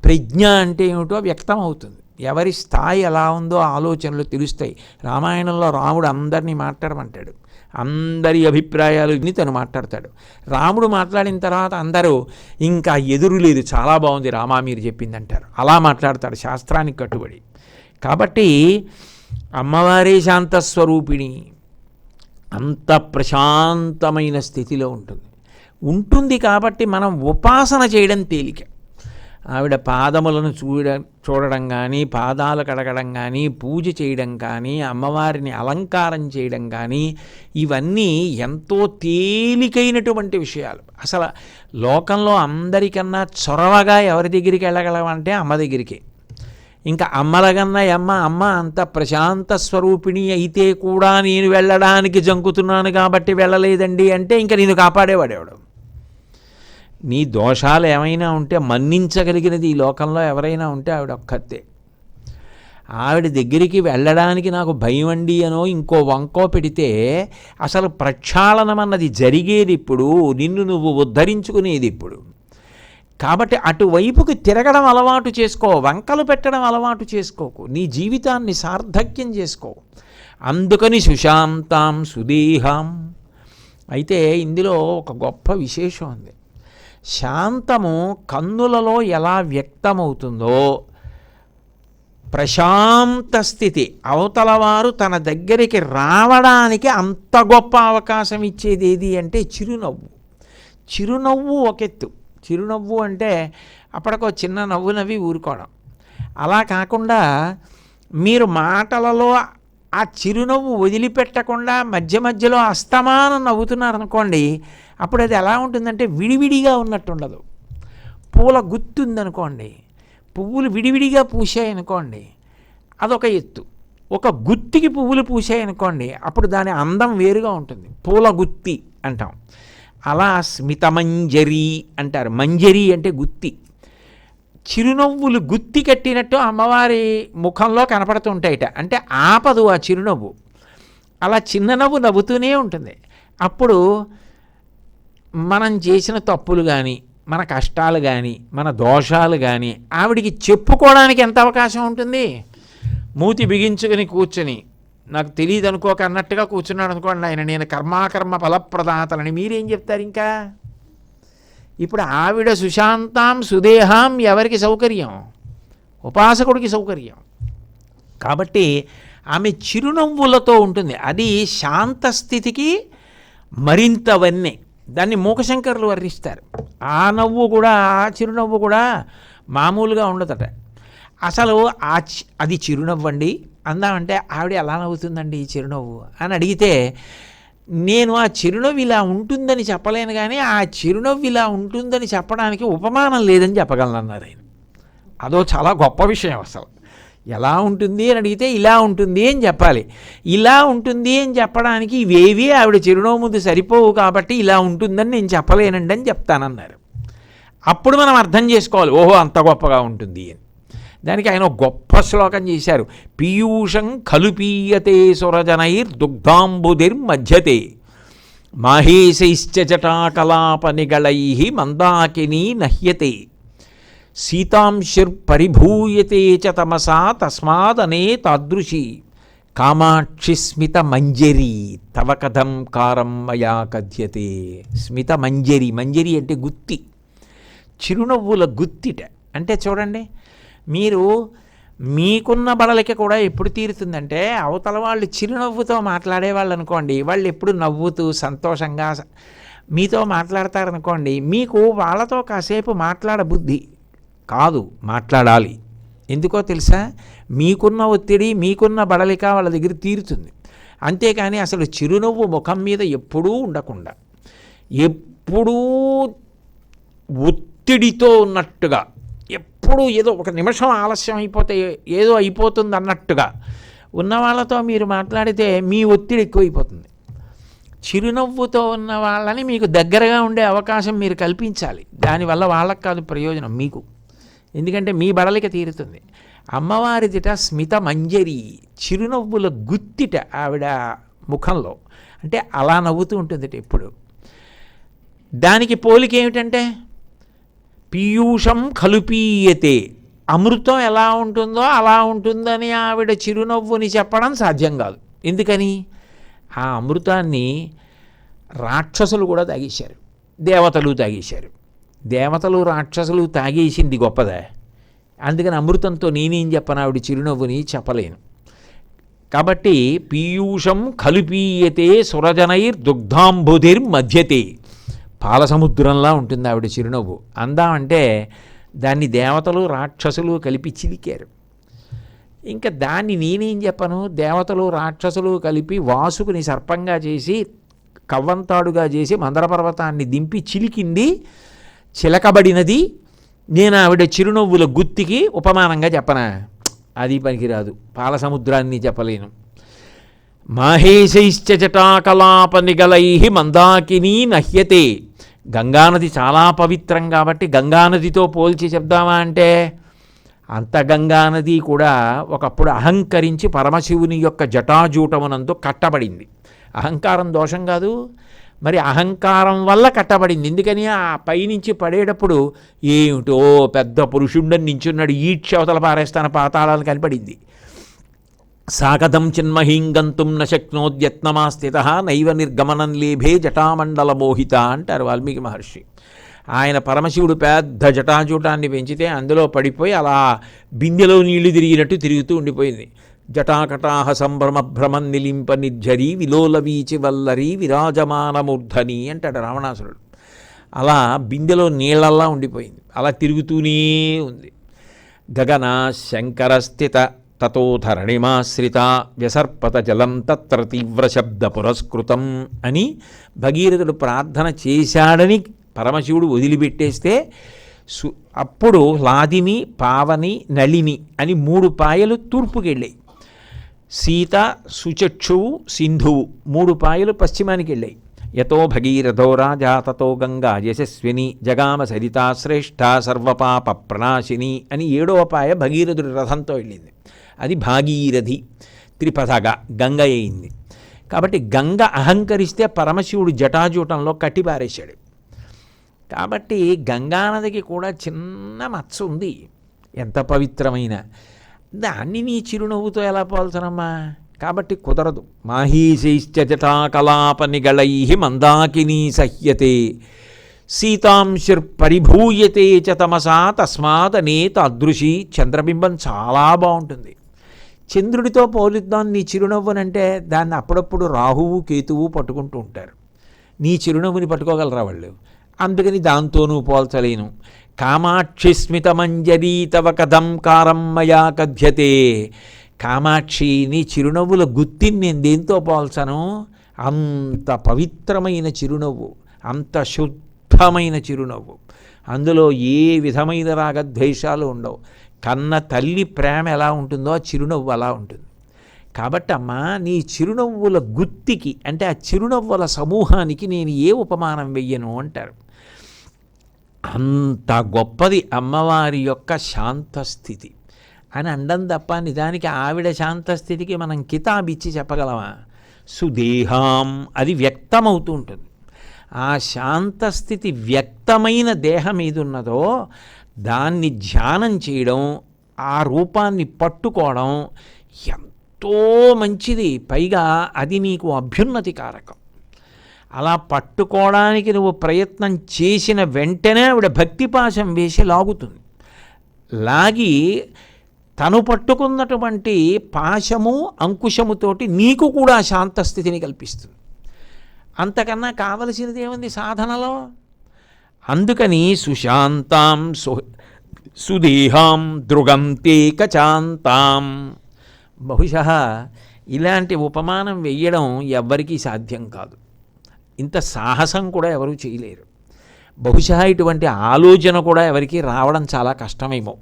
ప్రజ్ఞ అంటే ఏమిటో వ్యక్తం అవుతుంది. ఎవరి స్థాయి ఎలా ఉందో ఆలోచనలు తెలుస్తాయి. రామాయణంలో రాముడు అందరినీ మాట్లాడమంటాడు, అందరి అభిప్రాయాలు విని తను మాట్లాడతాడు. రాముడు మాట్లాడిన తర్వాత అందరూ ఇంకా ఎదురు లేదు, చాలా బాగుంది రామా మీరు చెప్పింది అంటారు. అలా మాట్లాడతాడు శాస్త్రానికి కట్టుబడి. కాబట్టి అమ్మవారే శాంతస్వరూపిణి, అంత ప్రశాంతమైన స్థితిలో ఉంటుంది కాబట్టి మనం ఉపాసన చేయడం తేలిక. ఆవిడ పాదములను చూడడం కానీ, పాదాలు కడగడం కానీ, పూజ చేయడం కానీ, అమ్మవారిని అలంకారం చేయడం కానీ, ఇవన్నీ ఎంతో తేలికైనటువంటి విషయాలు. అసలు లోకంలో అందరికన్నా చొరవగా ఎవరి దగ్గరికి వెళ్ళగలమంటే అమ్మ దగ్గరికి. ఇంకా అమ్మలగన్నా అమ్మ అంత ప్రశాంత స్వరూపిణి అయితే కూడా నేను వెళ్ళడానికి జంకుతున్నాను కాబట్టి వెళ్ళలేదండి అంటే ఇంకా నేను కాపాడేవాడేవాడు. నీ దోషాలు ఏమైనా ఉంటే మన్నించగలిగినది ఈ లోకంలో ఎవరైనా ఉంటే ఆవిడ ఒక్కతే. ఆవిడ దగ్గరికి వెళ్ళడానికి నాకు భయం అండి అనో ఇంకో వంకో పెడితే అసలు ప్రక్షాళనం అన్నది జరిగేది ఇప్పుడు, నిన్ను నువ్వు ఉద్ధరించుకునేది ఇప్పుడు. కాబట్టి అటువైపుకి తిరగడం అలవాటు చేసుకో, వంకలు పెట్టడం అలవాటు చేసుకోకు, నీ జీవితాన్ని సార్థక్యం చేసుకో. అందుకని సుశాంతాం సుదేహాం. అయితే ఇందులో ఒక గొప్ప విశేషం ఉంది. శాంతము కన్నులలో ఎలా వ్యక్తమవుతుందో, ప్రశాంత స్థితి అవతలవారు తన దగ్గరికి రావడానికి అంత గొప్ప అవకాశం ఇచ్చేది ఏది అంటే చిరునవ్వు. చిరునవ్వు ఒక ఎత్తు. చిరునవ్వు అంటే అప్పటికో చిన్న నవ్వు నవ్వి ఊరుకోవడం. అలా కాకుండా మీరు మాటలలో ఆ చిరునవ్వు వదిలిపెట్టకుండా మధ్య మధ్యలో అస్తమానం నవ్వుతున్నారనుకోండి, అప్పుడు అది ఎలా ఉంటుందంటే విడివిడిగా ఉన్నట్టు ఉండదు. పూల గుత్తి ఉందనుకోండి, పువ్వులు విడివిడిగా పూసాయనుకోండి, అదొక ఎత్తు. ఒక గుత్తికి పువ్వులు పూసాయనుకోండి, అప్పుడు దాని అందం వేరుగా ఉంటుంది. పూల గుత్తి అంటాం. అలా స్మితమంజరి అంటారు. మంజరి అంటే గుత్తి. చిరునవ్వులు గుత్తి కట్టినట్టు అమ్మవారి ముఖంలో కనపడుతుంటాయిట. అంటే ఆపదు ఆ చిరునవ్వు. అలా చిన్న నవ్వు నవ్వుతూనే ఉంటుంది. అప్పుడు మనం చేసిన తప్పులు కానీ, మన కష్టాలు కానీ, మన దోషాలు కానీ ఆవిడికి చెప్పుకోవడానికి ఎంత అవకాశం ఉంటుంది? మూతి బిగించుకుని కూర్చొని నాకు తెలియదు అనుకోక అన్నట్టుగా కూర్చున్నాడు అనుకోండి ఆయన, నేను కర్మాకర్మ ఫలప్రదాతలని, మీరేం చెప్తారు ఇంకా? ఇప్పుడు ఆవిడ సుశాంతాం సుదేహాం ఎవరికి సౌకర్యం? ఉపాసకుడికి సౌకర్యం. కాబట్టి ఆమె చిరునవ్వులతో ఉంటుంది. అది శాంతస్థితికి మరింత వన్నె. దాన్ని మూకశంకరులు వర్ణిస్తారు. ఆ నవ్వు కూడా, ఆ చిరునవ్వు కూడా మామూలుగా ఉండదట. అసలు అది చిరునవ్వు అండి అందామంటే ఆవిడ ఎలా నవ్వుతుందండి ఈ చిరునవ్వు అని అడిగితే, నేను ఆ చిరునవ్వు ఇలా ఉంటుందని చెప్పలేను కానీ ఆ చిరునవ్వు ఇలా ఉంటుందని చెప్పడానికి ఉపమానం లేదని చెప్పగలను అన్నారు ఆయన. అదో చాలా గొప్ప విషయం. అసలు ఎలా ఉంటుంది అని అడిగితే ఇలా ఉంటుంది అని చెప్పాలి. ఇలా ఉంటుంది అని చెప్పడానికి ఇవేవి ఆవిడ చిరునవ్వు ముందు సరిపోవు కాబట్టి ఇలా ఉంటుందని నేను చెప్పలేనండి అని చెప్తానన్నారు. అప్పుడు మనం అర్థం చేసుకోవాలి, ఓహో అంత గొప్పగా ఉంటుంది అని. దానికి ఆయన గొప్ప శ్లోకం చేశారు. పీయూషం ఖలుపీయతే సురజనైర్ దుగ్ధాంబుధిర్మధ్యతే మాహేశైశ్చ జటాకలాపనిగళై మందాకినీ నహ్యతే సీతాంశుర్పరిభూయతే చ తమసా తస్మాదనే తాదృశీ కామాక్షి స్మిత మంజరి తవ కథం కారం మయా కథ్యతే. స్మిత మంజరి, మంజరి అంటే గుత్తి, చిరునవ్వుల గుత్తిట. అంటే చూడండి, మీరు మీకున్న బడలిక కూడా ఎప్పుడు తీరుతుందంటే, అవతల వాళ్ళు చిరునవ్వుతో మాట్లాడేవాళ్ళు అనుకోండి, వాళ్ళు ఎప్పుడు నవ్వుతూ సంతోషంగా మీతో మాట్లాడతారనుకోండి, మీకు వాళ్ళతో కాసేపు మాట్లాడబుద్ధి కాదు, మాట్లాడాలి. ఎందుకో తెలుసా? మీకున్న ఒత్తిడి, మీకున్న బడలిక వాళ్ళ దగ్గర తీరుతుంది. అంతేకాని అసలు చిరునవ్వు ముఖం మీద ఎప్పుడూ ఉండకుండా, ఎప్పుడూ ఒత్తిడితో ఉన్నట్టుగా, ఎప్పుడు ఏదో ఒక నిమిషం ఆలస్యం అయిపోతే ఏదో అయిపోతుంది అన్నట్టుగా ఉన్న వాళ్ళతో మీరు మాట్లాడితే మీ ఒత్తిడి ఎక్కువైపోతుంది. చిరునవ్వుతో ఉన్న వాళ్ళని మీకు దగ్గరగా ఉండే అవకాశం మీరు కల్పించాలి. దానివల్ల వాళ్ళకి కాదు ప్రయోజనం, మీకు. ఎందుకంటే మీ బడలిక తీరుతుంది. అమ్మవారిదిట స్మిత మంజరి, చిరునవ్వుల గుత్తిట ఆవిడ ముఖంలో. అంటే అలా నవ్వుతూ ఉంటుంది ఎప్పుడు. దానికి పోలిక ఏమిటంటే పీయూషం ఖలుపీయతే, అమృతం ఎలా ఉంటుందో అలా ఉంటుందని ఆవిడ చిరునవ్వుని చెప్పడం సాధ్యం కాదు. ఎందుకని? ఆ అమృతాన్ని రాక్షసులు కూడా తాగేశారు, దేవతలు తాగేశారు. దేవతలు రాక్షసులు తాగేసింది గొప్పదా? అందుకని అమృతంతో నేనేం చెప్పను, ఆవిడ చిరునవ్వుని చెప్పలేను. కాబట్టి పీయూషం ఖలుపీయతే సురజనైర్ దుగ్ధాంబుధిర్మధ్యతే, పాలసముద్రంలా ఉంటుంది ఆవిడ చిరునవ్వు. అందామంటే దాన్ని దేవతలు రాక్షసులు కలిపి చిలికారు. ఇంకా దాన్ని నేనేం చెప్పను, దేవతలు రాక్షసులు కలిపి వాసుకుని సర్పంగా చేసి కవ్వంతాడుగా చేసి మందర పర్వతాన్ని దింపి చిలికింది, చిలకబడినది నేను ఆవిడ చిరునవ్వుల గుత్తికి ఉపమానంగా చెప్పనా? అది పనికిరాదు. పాలసముద్రాన్ని చెప్పలేను. మాహేశైశ్చ జటాకలాపనిగళై మందాకినీ నహ్యతే. గంగానది చాలా పవిత్రం కాబట్టి గంగానదితో పోల్చి చెప్దామా అంటే, అంత గంగానది కూడా ఒకప్పుడు అహంకరించి పరమశివుని యొక్క జటాజూటమునందు కట్టబడింది. అహంకారం దోషం కాదు, మరి అహంకారం వల్ల కట్టబడింది. ఎందుకని? ఆ పైనుంచి పడేటప్పుడు ఏమిటో పెద్ద పురుషుండని నించున్నాడు, ఈడ్చవతల పారేస్తాన పాతాళాలు కనపడింది. సాగతం చిన్మహీం గంతుం న శక్నోద్యత్నమాస్థిత నైవ నిర్గమనం లేభే జటామండల మోహిత అంటారు వాల్మీకి మహర్షి. ఆయన పరమశివుడు పెద్ద జటాజూటాన్ని పెంచితే అందులో పడిపోయి అలా బిందెలో నీళ్లు తిరిగినట్టు తిరుగుతూ ఉండిపోయింది. జటాకటాహ సంభ్రమ భ్రమం నిలింప నిర్జరి విలోల వీచి వల్లరి విరాజమానమూర్ధని అంటాడు రావణాసురుడు. అలా బిందెలో నీళ్ళల్లా ఉండిపోయింది, అలా తిరుగుతూనే ఉంది. గగన శంకరస్థిత తతోధరణిమాశ్రిత వ్యసర్పత జలం తత్ర తీవ్ర శబ్ద పురస్కృతం అని భగీరథుడు ప్రార్థన చేశాడని పరమశివుడు వదిలిపెట్టేస్తే అప్పుడు లాదిని, పావని, నళిని అని 3 పాయలు తూర్పుకి వెళ్ళాయి. సీత, సుచక్షువు, సింధువు 3 పాయలు పశ్చిమానికి వెళ్ళాయి. యతో భగీరథో రాజా తతో గంగా యశస్విని జగామ సరితా శ్రేష్ఠ సర్వపాప ప్రణాశిని అని 7వ పాయ భగీరథుడి రథంతో వెళ్ళింది. అది భాగీరథి, త్రిపథగా గంగ అయింది. కాబట్టి గంగ అహంకరిస్తే పరమశివుడు జటాజూటంలో కట్టిపారేశాడు. కాబట్టి గంగానదికి కూడా చిన్న మచ్చ ఉంది, ఎంత పవిత్రమైన దాన్ని నీ చిరునవ్వుతో ఎలా పోల్చనమ్మా? కాబట్టి కుదరదు. మాహీశైశ్చ జటాకలాప నిగళై మందాకినీ సహ్యతే సీతాంశుర్పరిభూయతే చ తమసా తస్మాదనేత అదృశి. చంద్రబింబం చాలా బాగుంటుంది. చంద్రుడితో పోలిద్దాం నీ చిరునవ్వునంటే దాన్ని అప్పుడప్పుడు రాహువు, కేతువు పట్టుకుంటూ ఉంటారు. నీ చిరునవ్వుని పట్టుకోగలరా వాళ్ళు? అందుకని దాంతోనూ పోల్చలేను. కామాక్షి స్మితమంజరీ తవ కథం కారం మయా కథ్యతే. కామాక్షి, నీ చిరునవ్వుల గుత్తిని నేను దేంతో పోల్చను? అంత పవిత్రమైన చిరునవ్వు, అంత శుద్ధమైన చిరునవ్వు, అందులో ఏ విధమైన రాగద్వేషాలు ఉండవు. కన్న తల్లి ప్రేమ ఎలా ఉంటుందో ఆ చిరునవ్వు అలా ఉంటుంది. కాబట్టి అమ్మా, నీ చిరునవ్వుల గుత్తికి అంటే ఆ చిరునవ్వుల సమూహానికి నేను ఏ ఉపమానం వెయ్యను అంటారు. అంత గొప్పది అమ్మవారి యొక్క శాంతస్థితి అని అండం తప్ప నిజానికి ఆవిడ శాంతస్థితికి మనం కితాబిచ్చి చెప్పగలమా? సుదేహాం అది వ్యక్తమవుతూ ఉంటుంది. ఆ శాంతస్థితి వ్యక్తమైన దేహం ఏది ఉన్నదో దాన్ని ధ్యానం చేయడం, ఆ రూపాన్ని పట్టుకోవడం ఎంతో మంచిది. పైగా అది నీకు అభ్యున్నతి కారకం. అలా పట్టుకోవడానికి నువ్వు ప్రయత్నం చేసిన వెంటనే ఆవిడ భక్తిపాశం వేసి లాగుతుంది. లాగి తను పట్టుకున్నటువంటి పాశము అంకుశముతోటి నీకు కూడా శాంతస్థితిని కల్పిస్తుంది. అంతకన్నా కావలసినది ఏముంది సాధనలో? అందుకని సుశాంతాం సుదేహాం దృగం తే కచాంతాం. బహుశः ఇలాంటి ఉపమానం వెయ్యడం ఎవ్వరికీ సాధ్యం కాదు. ఇంత సాహసం కూడా ఎవరూ చేయలేరు. బహుశా ఇటువంటి ఆలోచన కూడా ఎవరికి రావడం చాలా కష్టమేమో.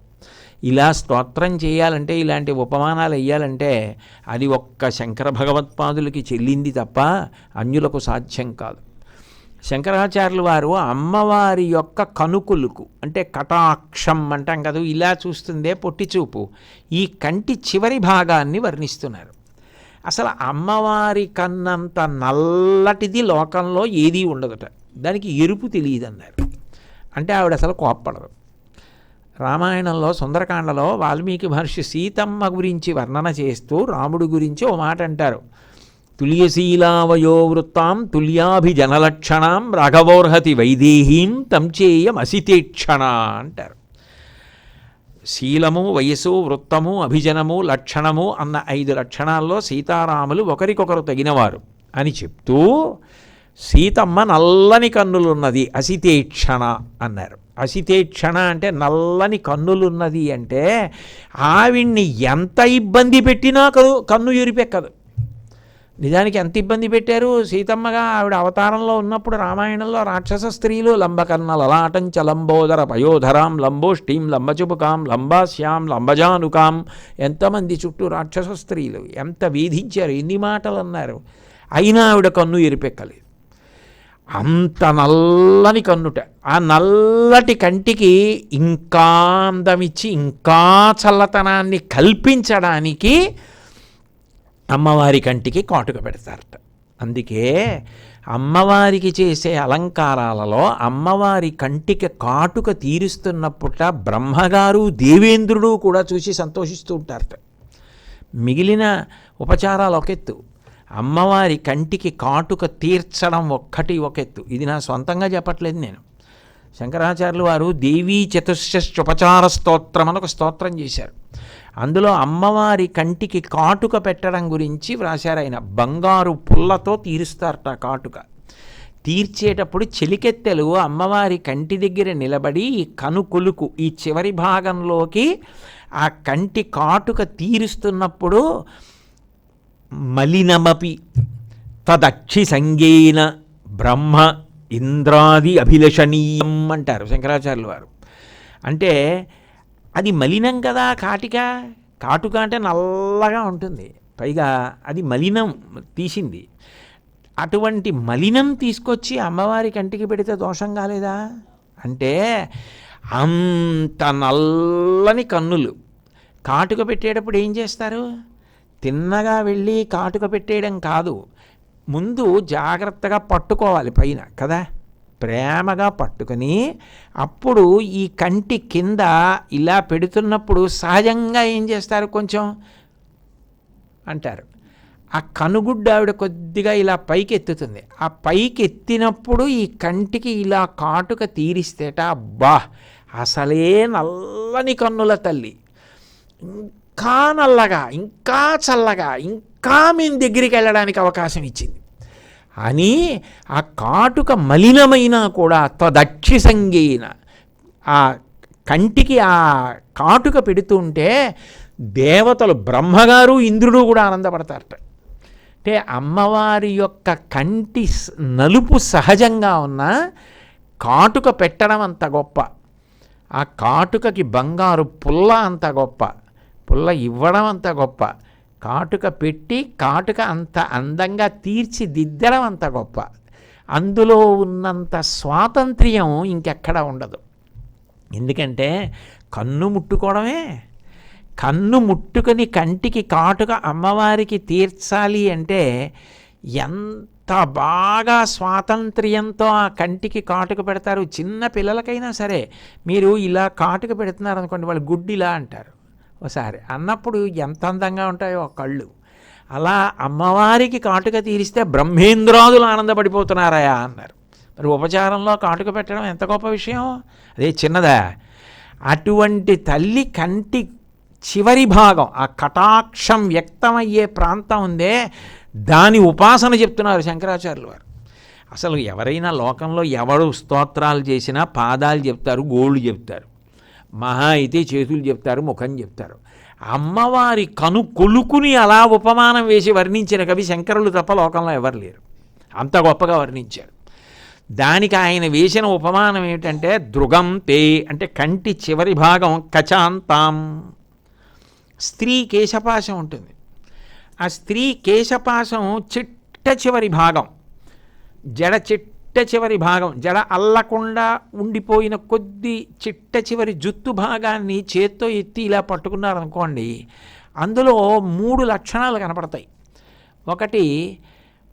ఇలా స్తోత్రం చేయాలంటే, ఇలాంటి ఉపమానాలు వేయాలంటే అది ఒక్క శంకర భగవత్పాదులకి చెల్లింది తప్ప అన్యులకు సాధ్యం కాదు. శంకరాచార్యులు వారు అమ్మవారి యొక్క కనుకులకు అంటే కటాక్షం అంటాం కదా, ఇలా చూస్తుందే పొట్టి చూపు, ఈ కంటి చివరి భాగాన్ని వర్ణిస్తున్నారు. అసలు అమ్మవారి కన్నంత నల్లటిది లోకంలో ఏదీ ఉండదట. దానికి ఎరుపు తెలియదన్నారు. అంటే ఆవిడ అసలు కోప్పడదు. రామాయణంలో సుందరకాండలో వాల్మీకి మహర్షి సీతమ్మ గురించి వర్ణన చేస్తూ రాముడి గురించి ఓ మాట అంటారు. తుల్యశీలావయో వృత్తాం తుల్యాభిజనలక్షణాం రాఘవోర్హతి వైదేహీం తంచేయం అసితేక్షణ అంటారు. శీలము, వయస్సు, వృత్తము, అభిజనము, లక్షణము అన్న 5 లక్షణాల్లో సీతారాములు ఒకరికొకరు తగినవారు అని చెప్తూ సీతమ్మ నల్లని కన్నులున్నది అసితేక్షణ అన్నారు. అసితేక్షణ అంటే నల్లని కన్నులున్నది అంటే ఆవిడ్ని ఎంత ఇబ్బంది పెట్టినా కన్ను ఎరిపెక్కదు. నిజానికి ఎంత ఇబ్బంది పెట్టారు సీతమ్మగా ఆవిడ అవతారంలో ఉన్నప్పుడు రామాయణంలో రాక్షస స్త్రీలు లంబకర్ణ లలాటంచ లంబోదర పయోధరాం లంబోష్ఠీం లంబచుపుకాం లంబాస్యాం లంబజానుకాం, ఎంతమంది చుట్టూ రాక్షస స్త్రీలు ఎంత వేధించారు, ఎన్ని మాటలు అన్నారు. అయినా ఆవిడ కన్ను ఎరిపెక్కలేదు. అంత నల్లని కన్నుట. ఆ నల్లటి కంటికి ఇంకా అందమిచ్చి ఇంకా చల్లతనాన్ని కల్పించడానికి అమ్మవారి కంటికి కాటుక పెడతారట. అందుకే అమ్మవారికి చేసే అలంకారాలలో అమ్మవారి కంటికి కాటుక తీరుస్తున్నప్పుట బ్రహ్మగారు దేవేంద్రుడు కూడా చూసి సంతోషిస్తూ ఉంటారట. మిగిలిన ఉపచారాలు ఒకెత్తు, అమ్మవారి కంటికి కాటుక తీర్చడం ఒక్కటి ఒకెత్తు. ఇది నా సొంతంగా చెప్పట్లేదు నేను. శంకరాచార్యులు వారు దేవీ చతుశ్చోపచార స్తోత్రం అని ఒక స్తోత్రం చేశారు. అందులో అమ్మవారి కంటికి కాటుక పెట్టడం గురించి వ్రాశారు ఆయన. బంగారు పుల్లతో తీరుస్తారట కాటుక. తీర్చేటప్పుడు చెలికెత్తెలు అమ్మవారి కంటి దగ్గర నిలబడి ఈ కనుకొలుకు ఈ చివరి భాగంలోకి ఆ కంటి కాటుక తీరుస్తున్నప్పుడు మలినమపి తదక్షి సంగేన బ్రహ్మ ఇంద్రాది అభిలషణీయం అంటారు శంకరాచార్యులు వారు. అంటే అది మలినం కదా కాటుక అంటే నల్లగా ఉంటుంది, పైగా అది మలినం తీసింది. అటువంటి మలినం తీసుకొచ్చి అమ్మవారి కంటికి పెడితే దోషం కాలేదా అంటే, అంత నల్లని కన్నులు. కాటుక పెట్టేటప్పుడు ఏం చేస్తారు? తిన్నగా వెళ్ళి కాటుక పెట్టేయడం కాదు, ముందు జాగ్రత్తగా పట్టుకోవాలి పైన కదా, ప్రేమగా పట్టుకొని అప్పుడు ఈ కంటి కింద ఇలా పెడుతున్నప్పుడు సహజంగా ఏం చేస్తారు, కొంచెం అంటారు. ఆ కనుగుడ్డ ఆవిడ కొద్దిగా ఇలా పైకి ఎత్తుతుంది. ఆ పైకి ఎత్తినప్పుడు ఈ కంటికి ఇలా కాటుక తీరిస్తేట, అబ్బా అసలే నల్లని కన్నుల తల్లి, ఇంకా నల్లగా, ఇంకా చల్లగా, ఇంకా మేము దగ్గరికి వెళ్ళడానికి అవకాశం ఇచ్చింది అని. ఆ కాటుక మలినమైనా కూడా తదక్షి సంగేన ఆ కంటికి ఆ కాటుక పెడుతుంటే దేవతలు బ్రహ్మగారు ఇంద్రుడు కూడా ఆనందపడతారట. అంటే అమ్మవారి యొక్క కంటి నలుపు సహజంగా ఉన్న కాటుక పెట్టడం అంత గొప్ప, ఆ కాటుకకి బంగారు పుల్ల అంత గొప్ప, పుల్ల ఇవ్వడం అంత గొప్ప, కాటుక పెట్టి కాటుక అంత అందంగా తీర్చిదిద్దడం అంత గొప్ప. అందులో ఉన్నంత స్వాతంత్ర్యం ఇంకెక్కడా ఉండదు. ఎందుకంటే కన్ను ముట్టుకోవడమే, కన్ను ముట్టుకొని కంటికి కాటుక అమ్మవారికి తీర్చాలి అంటే ఎంత బాగా స్వాతంత్ర్యంతో ఆ కంటికి కాటుక పెడతారు. చిన్న పిల్లలకైనా సరే మీరు ఇలా కాటుక పెడుతున్నారు అనుకోండి, వాళ్ళు గుడ్డిలా అంటారు ఒకసారి అన్నప్పుడు ఎంత అందంగా ఉంటాయో ఆ కళ్ళు. అలా అమ్మవారికి కాటుక తీరిస్తే బ్రహ్మేంద్రాదులు ఆనందపడిపోతున్నారయా అన్నారు. మరి ఉపచారంలో కాటుక పెట్టడం ఎంత గొప్ప విషయం, అదే చిన్నదా? అటువంటి తల్లి కంటి చివరి భాగం ఆ కటాక్షం వ్యక్తమయ్యే ప్రాంతం ఉందే, దాని ఉపాసన చెప్తున్నారు శంకరాచార్యులు వారు. అసలు ఎవరైనా లోకంలో ఎవరు స్తోత్రాలు చేసినా పాదాలు చెప్తారు, గోళ్ళు చెప్తారు, మహా అయితే చేతులు చెప్తారు, ముఖం చెప్తారు. అమ్మవారి కను కొలుకుని అలా ఉపమానం వేసి వర్ణించిన కవి శంకరులు తప్ప లోకంలో ఎవరు లేరు, అంత గొప్పగా వర్ణించారు. దానికి ఆయన వేసిన ఉపమానం ఏమిటంటే దృగం తే అంటే కంటి చివరి భాగం కచాంతాం. స్త్రీ కేశపాశం ఉంటుంది, ఆ స్త్రీ కేశపాశం చిట్ట చివరి భాగం, జడ చిట్ట చివరి భాగం, జడ అల్లకుండా ఉండిపోయిన కొద్ది చిట్ట చివరి జుత్తు భాగాన్ని చేత్తో ఎత్తి ఇలా పట్టుకున్నారనుకోండి, అందులో 3 లక్షణాలు కనపడతాయి. ఒకటి,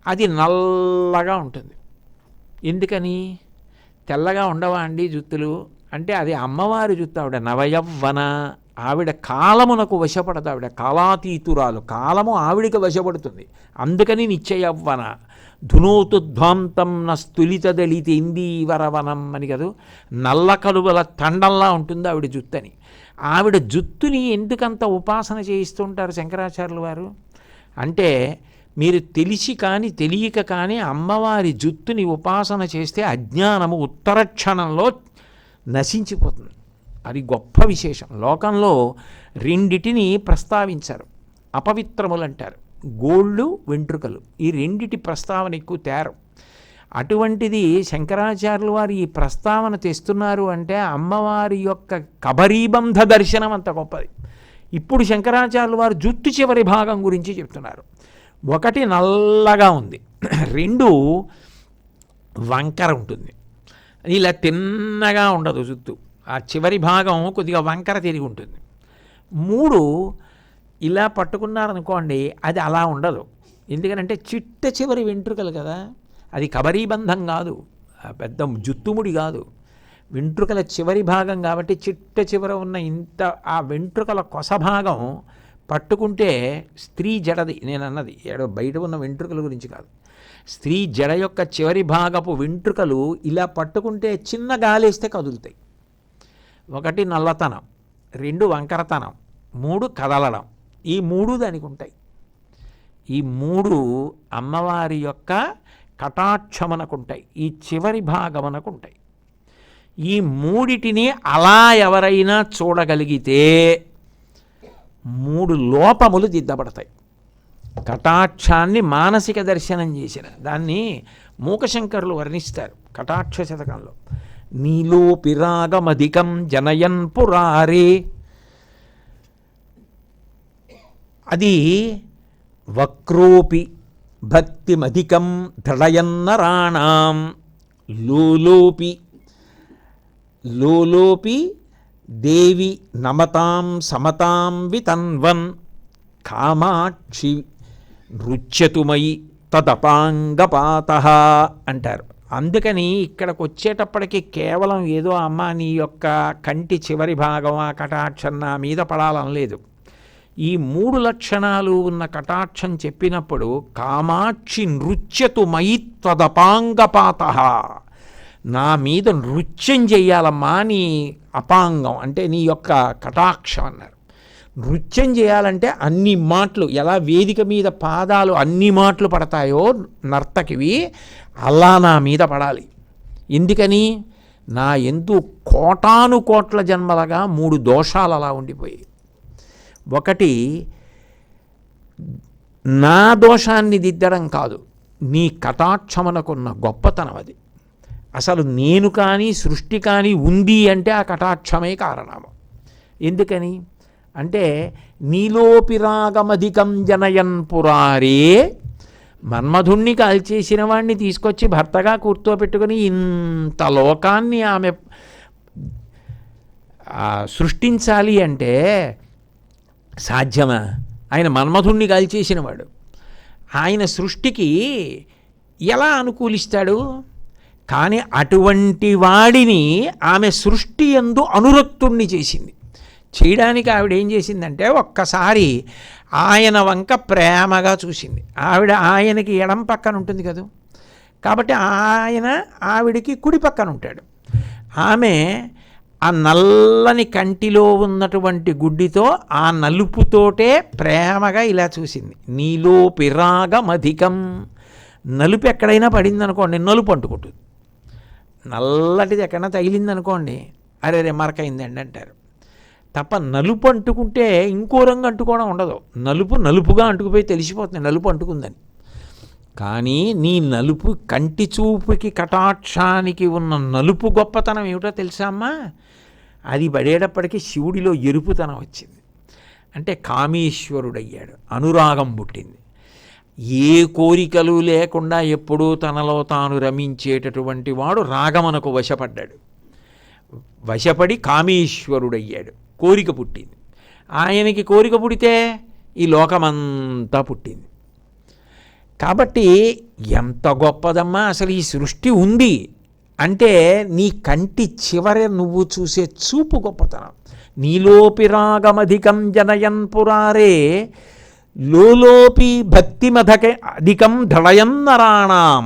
అది నల్లగా ఉంటుంది. ఎందుకని? తెల్లగా ఉండవా అండి జుత్తులు అంటే, అది అమ్మవారి జుత్తు. ఆవిడ నవయవ్వన, ఆవిడ కాలమునకు వశపడదు, ఆవిడ కాలాతీతురాలు, కాలము ఆవిడికి వశపడుతుంది. అందుకని నిత్యయవ్వన. ధునోతుధ్వాంతం నస్తులిత దళిత ఇందీవరవనం అని కదూ, నల్ల కలువల తండంలా ఉంటుంది ఆవిడ జుత్తని. ఆవిడ జుత్తుని ఎందుకంత ఉపాసన చేయిస్తుంటారు శంకరాచార్యులు వారు అంటే, మీరు తెలిసి కానీ తెలియక కానీ అమ్మవారి జుత్తుని ఉపాసన చేస్తే అజ్ఞానము ఉత్తర క్షణంలో నశించిపోతుంది. అది గొప్ప విశేషం. లోకంలో 2 ప్రస్తావించారు, అపవిత్రములు అంటారు, గోళ్ళు వెంట్రుకలు. ఈ 2 ప్రస్తావన ఎక్కువ తేరు. అటువంటిది శంకరాచార్యులు వారు ఈ ప్రస్తావన తెస్తున్నారు అంటే అమ్మవారి యొక్క కబరీబంధ దర్శనం అంత గొప్పది. ఇప్పుడు శంకరాచార్యులు వారు జుట్టు చివరి భాగం గురించి చెప్తున్నారు. 1 నల్లగా ఉంది, 2 వంకర ఉంటుంది, ఇలా తిన్నగా ఉండదు జుత్తు, ఆ చివరి భాగం కొద్దిగా వంకర తిరిగి ఉంటుంది. 3 ఇలా పట్టుకున్నారనుకోండి, అది అలా ఉండదు. ఎందుకంటే చిట్ట చివరి వెంట్రుకలు కదా, అది కబరీబంధం కాదు, పెద్ద జుత్తుముడి కాదు, వెంట్రుకల చివరి భాగం కాబట్టి చిట్ట చివర ఉన్న ఇంత ఆ వెంట్రుకల కొస భాగం పట్టుకుంటే స్త్రీ జడది నేను అన్నది, బయట ఉన్న వెంట్రుకల గురించి కాదు. స్త్రీ జడ యొక్క చివరి భాగపు వెంట్రుకలు ఇలా పట్టుకుంటే చిన్న గాలేస్తే కదులుతాయి. ఒకటి నల్లతనం, రెండు వంకరతనం, మూడు కదలడం. ఈ మూడు దానికి ఉంటాయి. ఈ మూడు అమ్మవారి యొక్క కటాక్షమనకుంటాయి, ఈ చివరి భాగమనకుంటాయి. ఈ మూడిటిని అలా ఎవరైనా చూడగలిగితే మూడు లోపములు దిద్దబడతాయి. కటాక్షాన్ని మానసిక దర్శనం చేసిన దాన్ని మూకశంకరులు వర్ణిస్తారు కటాక్ష శతకంలో. నీలోపిరాగమధికం జనయన్ పురారే, అది వక్రోపి భక్తిమధికం దృఢయన్నరాణాం లోలోపి దేవి నమతాం సమతాం వితన్వన్ కామాక్షి నృత్యతుమయి తదపాంగపాతః అంటారు. అందుకని ఇక్కడికి వచ్చేటప్పటికి కేవలం ఏదో అమ్మ నీ యొక్క కంటి చివరి భాగం ఆ కటాక్షం నా మీద పడాలనలేదు. ఈ మూడు లక్షణాలు ఉన్న కటాక్షం చెప్పినప్పుడు కామాక్షి నృత్యతుమయి తదపాంగపాతః, నా మీద నృత్యం చెయ్యాలమ్మా నీ అపాంగం అంటే నీ యొక్క కటాక్షం అన్నారు. నృత్యం చేయాలంటే అన్ని మాటలు, ఎలా వేదిక మీద పాదాలు అన్ని మాటలు పడతాయో నర్తకివి, అలా నా మీద పడాలి. ఎందుకని నా ఎందు కోటాను కోట్ల జన్మలుగా మూడు దోషాలు అలా ఉండిపోయాయి. ఒకటి నా దోషాన్ని దిద్దడం కాదు, నీ కటాక్షమనకున్న గొప్పతనం అది. అసలు నేను కానీ సృష్టి కానీ ఉంది అంటే ఆ కటాక్షమే కారణము. ఎందుకని అంటే నీలోపిరాగమధికం జనయన్ పురారే, మన్మధుణ్ణి కాల్చేసిన వాడిని తీసుకొచ్చి భర్తగా కూర్చోపెట్టుకుని ఇంత లోకాన్ని ఆమె సృష్టించాలి అంటే సాధ్యమా? ఆయన మన్మధుణ్ణి కాల్చేసినవాడు, ఆయన సృష్టికి ఎలా అనుకూలిస్తాడు? కానీ అటువంటి వాడిని ఆమె సృష్టి యందు అనురక్తుణ్ణి చేసింది. చేయడానికి ఆవిడ ఏం చేసిందంటే ఒక్కసారి ఆయన వంక ప్రేమగా చూసింది. ఆయనకి ఎడం పక్కన ఉంటుంది కదా, కాబట్టి ఆయన ఆవిడికి కుడి పక్కన ఉంటాడు. ఆమె ఆ నల్లని కంటిలో ఉన్నటువంటి గుడ్డితో ఆ నలుపుతోటే ప్రేమగా ఇలా చూసింది. నీలో పిరాగమధికం, నలుపు ఎక్కడైనా పడింది అనుకోండి నలుపు అంటుకుంటుంది. నల్లటిది ఎక్కడైనా తగిలిందనుకోండి అరే రే మరకైందండి అంటారు తప్ప, నలుపు అంటుకుంటే ఇంకో రంగు అంటుకోవడం ఉండదు. నలుపు నలుపుగా అంటుకుపోయి తెలిసిపోతుంది నలుపు అంటుకుందని. కానీ నీ నలుపు కంటి చూపుకి కటాక్షానికి ఉన్న నలుపు గొప్పతనం ఏమిటో తెలుసా అమ్మా? అది పడేటప్పటికీ శివుడిలో ఎరుపుతనం వచ్చింది. అంటే కామేశ్వరుడయ్యాడు, అనురాగం పుట్టింది. ఏ కోరికలు లేకుండా ఎప్పుడూ తనలో తాను రమించేటటువంటి వాడు రాగమనకు వశపడ్డాడు. వశపడి కామేశ్వరుడయ్యాడు, కోరిక పుట్టింది. ఆయనకి కోరిక పుడితే ఈ లోకమంతా పుట్టింది. కాబట్టి ఎంత గొప్పదమ్మా అసలు ఈ సృష్టి ఉంది అంటే నీ కంటి చివర నువ్వు చూసే చూపు గొప్పతనం. నీలోపిరాగమధికం జనయన్ పురారే లోలోపి భక్తిమధక అధికం దృఢయన్నరాణాం.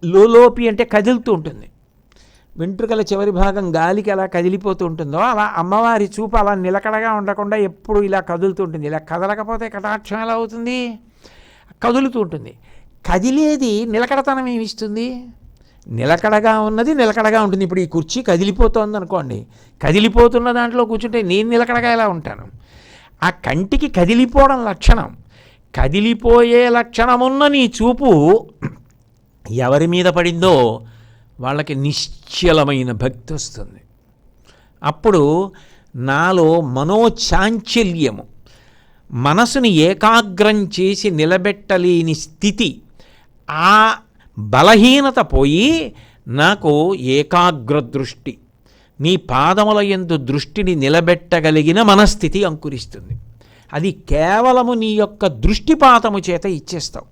లోలోపి అంటే కదులుతూ ఉంటుంది, వెంట్రుకల చివరి భాగం గాలికి ఎలా కదిలిపోతూ ఉంటుందో అలా అమ్మవారి చూపు అలా నిలకడగా ఉండకుండా ఎప్పుడు ఇలా కదులుతూ ఉంటుంది. ఇలా కదలకపోతే కటాక్షం ఎలా అవుతుంది? కదులుతూ ఉంటుంది. కదిలేది నిలకడతనం ఏమిస్తుంది? నిలకడగా ఉన్నది నిలకడగా ఉంటుంది. ఇప్పుడు ఈ కుర్చీ కదిలిపోతుంది అనుకోండి, కదిలిపోతున్న దాంట్లో కూర్చుంటే నేను నిలకడగా ఎలా ఉంటాను? ఆ కంటికి కదిలిపోవడం లక్షణం. కదిలిపోయే లక్షణమున్న నీ చూపు ఎవరి మీద పడిందో వాళ్ళకి నిశ్చలమైన భక్తి వస్తుంది. అప్పుడు నాలో మనోచాంచల్యము, మనసుని ఏకాగ్రం చేసి నిలబెట్టలేని స్థితి, ఆ బలహీనత పోయి నాకు ఏకాగ్ర దృష్టి, నీ పాదముల యందు దృష్టిని నిలబెట్టగలిగిన మనస్థితి అంకురిస్తుంది. అది కేవలము నీ యొక్క దృష్టిపాతము చేత ఇచ్చేస్తావు.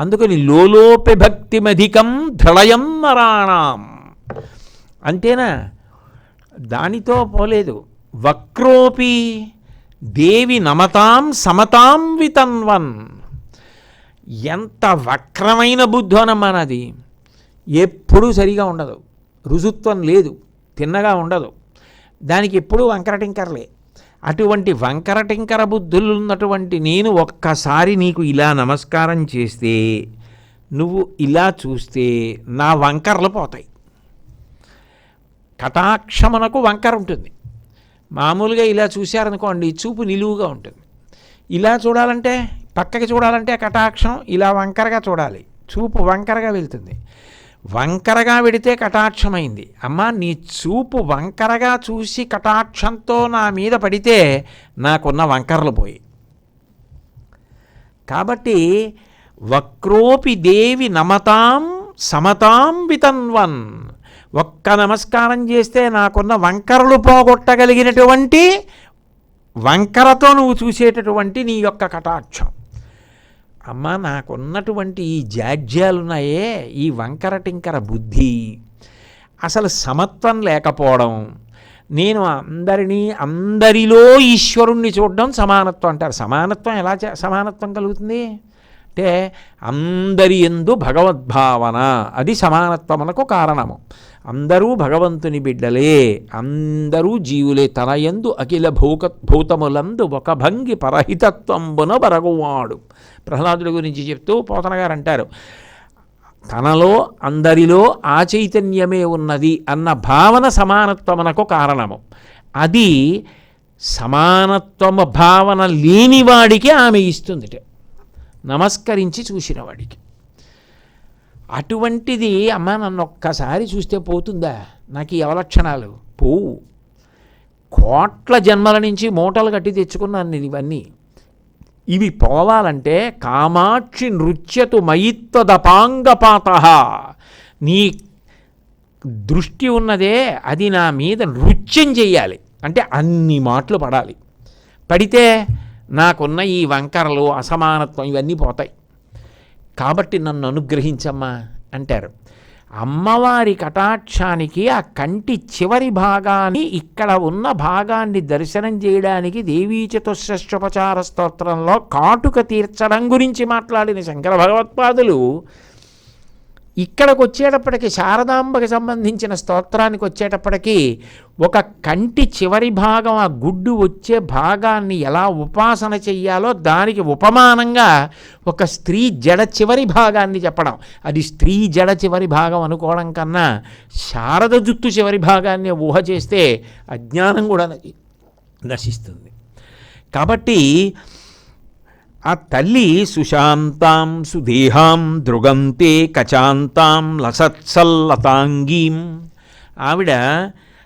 అందుకని లోలోపి భక్తిమధికం దృఢయన్నరాణాం అంతేనా? దానితో పోలేదు. వక్రోపి దేవి నమతాం సమతాం వితన్వన్, ఎంత వక్రమైన బుద్ధోనమ్మా నాది. ఎప్పుడూ సరిగా ఉండదు, రుజుత్వం లేదు, తిన్నగా ఉండదు, దానికి ఎప్పుడూ వంకరటింకరలే. అటువంటి వంకరటింకర బుద్ధులు ఉన్నటువంటి నేను ఒక్కసారి నీకు ఇలా నమస్కారం చేస్తే, నువ్వు ఇలా చూస్తే నా వంకరలు పోతాయి. కటాక్షమునకు వంకర ఉంటుంది. మామూలుగా ఇలా చూశారనుకోండి, చూపు నిలువుగా ఉంటుంది. ఇలా చూడాలంటే, పక్కకి చూడాలంటే కటాక్షం ఇలా వంకరగా చూడాలి, చూపు వంకరగా వెళ్తుంది. వంకరగా వెడితే కటాక్షమైంది. అమ్మా, నీ చూపు వంకరగా చూసి కటాక్షంతో నా మీద పడితే నాకున్న వంకరలు పోయి. కాబట్టి వక్రోపి దేవి నమతాం సమతాం వితన్వన్, ఒక్క నమస్కారం చేస్తే నాకున్న వంకరలు పోగొట్టగలిగినటువంటి వంకరతో నువ్వు చూసేటటువంటి నీ యొక్క కటాక్షం. అమ్మ, నాకున్నటువంటి ఈ జాడ్యాలున్నాయే, ఈ వంకర టింకర బుద్ధి, అసలు సమత్వం లేకపోవడం, నేను అందరిలో ఈశ్వరుణ్ణి చూడడం సమానత్వం అంటారు. సమానత్వం ఎలా సమానత్వం కలుగుతుంది అంటే, అందరి యందు భగవద్భావన, అది సమానత్వమునకు కారణము. అందరూ భగవంతుని బిడ్డలే, అందరూ జీవులే, తన యందు అఖిల భూతములందు ఒక భంగి పరహితత్వంబున బరగువాడు. ప్రహ్లాదుడి గురించి చెప్తూ పోతన గారు అంటారు, తనలో అందరిలో ఆ చైతన్యమే ఉన్నది అన్న భావన సమానత్వమునకు కారణము. అది సమానత్వము భావన లేనివాడికి ఆమె ఇస్తుందిట, నమస్కరించి చూసిన వాడికి. అటువంటిది అమ్మ, నన్ను ఒక్కసారి చూస్తే పోతుందా? నాకు ఈ అవలక్షణాలు పోవు. కోట్ల జన్మల నుంచి మూటలు కట్టి తెచ్చుకున్నాను నేను ఇవన్నీ. ఇవి పోవాలంటే కామాక్షి నృత్యతు మయిత్వదపాంగపాత, నీ దృష్టి ఉన్నదే అది నా మీద నృత్యం చెయ్యాలి. అంటే అన్ని మాటలు పడాలి. పడితే నాకున్న ఈ వంకరలు, అసమానత్వం ఇవన్నీ పోతాయి. కాబట్టి నన్ను అనుగ్రహించమ్మా అంటారు. అమ్మవారి కటాక్షానికి ఆ కంటి చివరి భాగాన్ని, ఇక్కడ ఉన్న భాగాన్ని దర్శనం చేయడానికి దేవీ చతుషష్ఠోపచార స్తోత్రంలో కాటుక తీర్చడం గురించి మాట్లాడిన శంకర భగవత్పాదులు ఇక్కడికి వచ్చేటప్పటికి, శారదాంబకి సంబంధించిన స్తోత్రానికి వచ్చేటప్పటికి, ఒక కంటి చివరి భాగం, ఆ గుడ్డు వచ్చే భాగాన్ని ఎలా ఉపాసన చెయ్యాలో దానికి ఉపమానంగా ఒక స్త్రీ జడ చివరి భాగాన్ని చెప్పడం. అది స్త్రీ జడ చివరి భాగం అనుకోవడం కన్నా శారద జుత్తు చివరి భాగాన్ని ఊహ చేస్తే అజ్ఞానం కూడా నశిస్తుంది. కాబట్టి ఆ తల్లి సుశాంతాం సుదేహాం దృగంతే కచాంతాం లసత్సల్లతాంగీం, ఆవిడ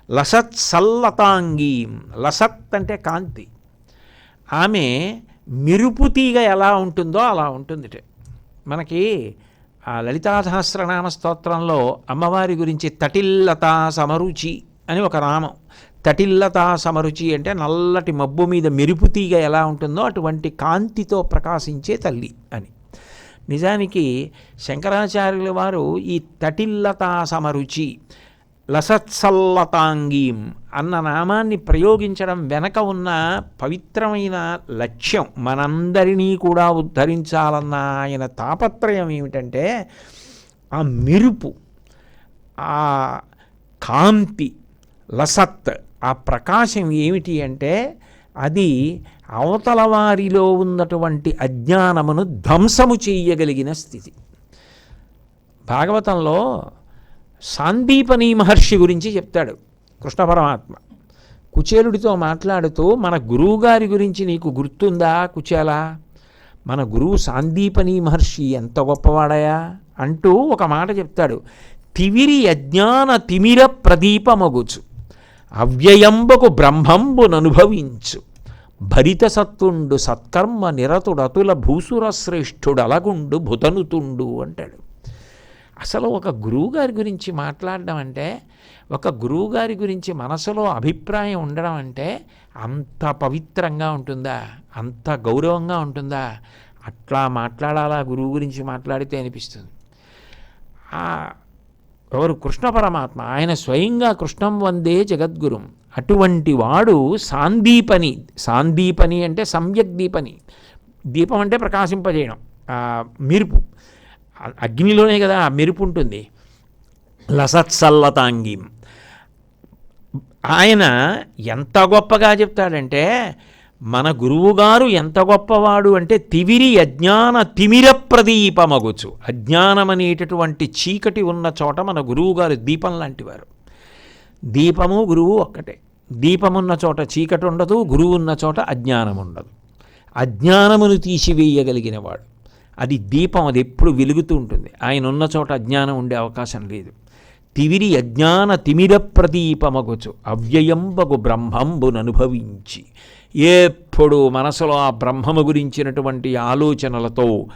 లసత్సల్లతాంగీం, లసత్ అంటే కాంతి, ఆమె మెరుపు తీగ ఎలా ఉంటుందో అలా ఉంటుంది. మనకి ఆ లలితా సహస్రనామ స్తోత్రంలో అమ్మవారి గురించి తటిల్లతా సమరుచి అని ఒక నామం. తటిల్లతా సమరుచి అంటే నల్లటి మబ్బు మీద మెరుపు తీగ ఎలా ఉంటుందో అటువంటి కాంతితో ప్రకాశించే తల్లి అని. నిజానికి శంకరాచార్యుల వారు ఈ తటిల్లతా సమరుచి లసత్సల్లతాంగీం అన్న నామాన్ని ప్రయోగించడం వెనక ఉన్న పవిత్రమైన లక్ష్యం, మనందరినీ కూడా ఉద్ధరించాలన్న ఆయన తాపత్రయం ఏమిటంటే, ఆ మెరుపు, ఆ కాంతి, లసత్, ఆ ప్రకాశం ఏమిటి అంటే అది అవతల వారిలో ఉన్నటువంటి అజ్ఞానమును ధ్వంసము చేయగలిగిన స్థితి. భాగవతంలో సాందీపని మహర్షి గురించి చెప్తాడు కృష్ణ పరమాత్మ. కుచేలుడితో మాట్లాడుతూ, మన గురువుగారి గురించి నీకు గుర్తుందా కుచేల? మన గురువు సాందీపని మహర్షి ఎంత గొప్పవాడయా అంటూ ఒక మాట చెప్తాడు. తివిరి అజ్ఞాన తిమిర ప్రదీపమగుచు అవ్యయంబకు బ్రహ్మంబుననుభవించు భరిత సత్తుండు సత్కర్మ నిరతుడతుల భూసుర శ్రేష్ఠుడు అలగుండు భుతనుతుండు అంటాడు. అసలు ఒక గురువుగారి గురించి మాట్లాడడం అంటే, ఒక గురువుగారి గురించి మనసులో అభిప్రాయం ఉండడం అంటే అంత పవిత్రంగా ఉంటుందా, అంత గౌరవంగా ఉంటుందా? అట్లా మాట్లాడాలా గురువు గురించి మాట్లాడితే అనిపిస్తుంది. ఎవరు? కృష్ణ పరమాత్మ. ఆయన స్వయంగా కృష్ణం వందే జగద్గురుం. అటువంటి వాడు సాందీపని. సాందీపని అంటే సమ్యక్ దీపని. దీపం అంటే ప్రకాశింపజేయడం. మెరుపు, అగ్నిలోనే కదా ఆ మెరుపు ఉంటుంది. లసత్సల్లతాంగీం. ఆయన ఎంత గొప్పగా చెప్తాడంటే, మన గురువుగారు ఎంత గొప్పవాడు అంటే, తివిరి అజ్ఞాన తిమిర ప్రదీపమగుచు. అజ్ఞానం అనేటటువంటి చీకటి ఉన్న చోట మన గురువుగారు దీపం లాంటివారు. దీపము గురువు ఒక్కటే. దీపమున్న చోట చీకటి ఉండదు, గురువు ఉన్న చోట అజ్ఞానం ఉండదు. అజ్ఞానమును తీసివేయగలిగినవాడు. అది దీపం, అది ఎప్పుడు వెలుగుతూ ఉంటుంది. ఆయన ఉన్న చోట అజ్ఞానం ఉండే అవకాశం లేదు. తివిరి అజ్ఞాన తిమిర ప్రదీపమగుచు అవ్యయంబగు బ్రహ్మంబును అనుభవించి, ఎప్పుడు మనసులో ఆ బ్రహ్మము గురించినటువంటి ఆలోచనలతో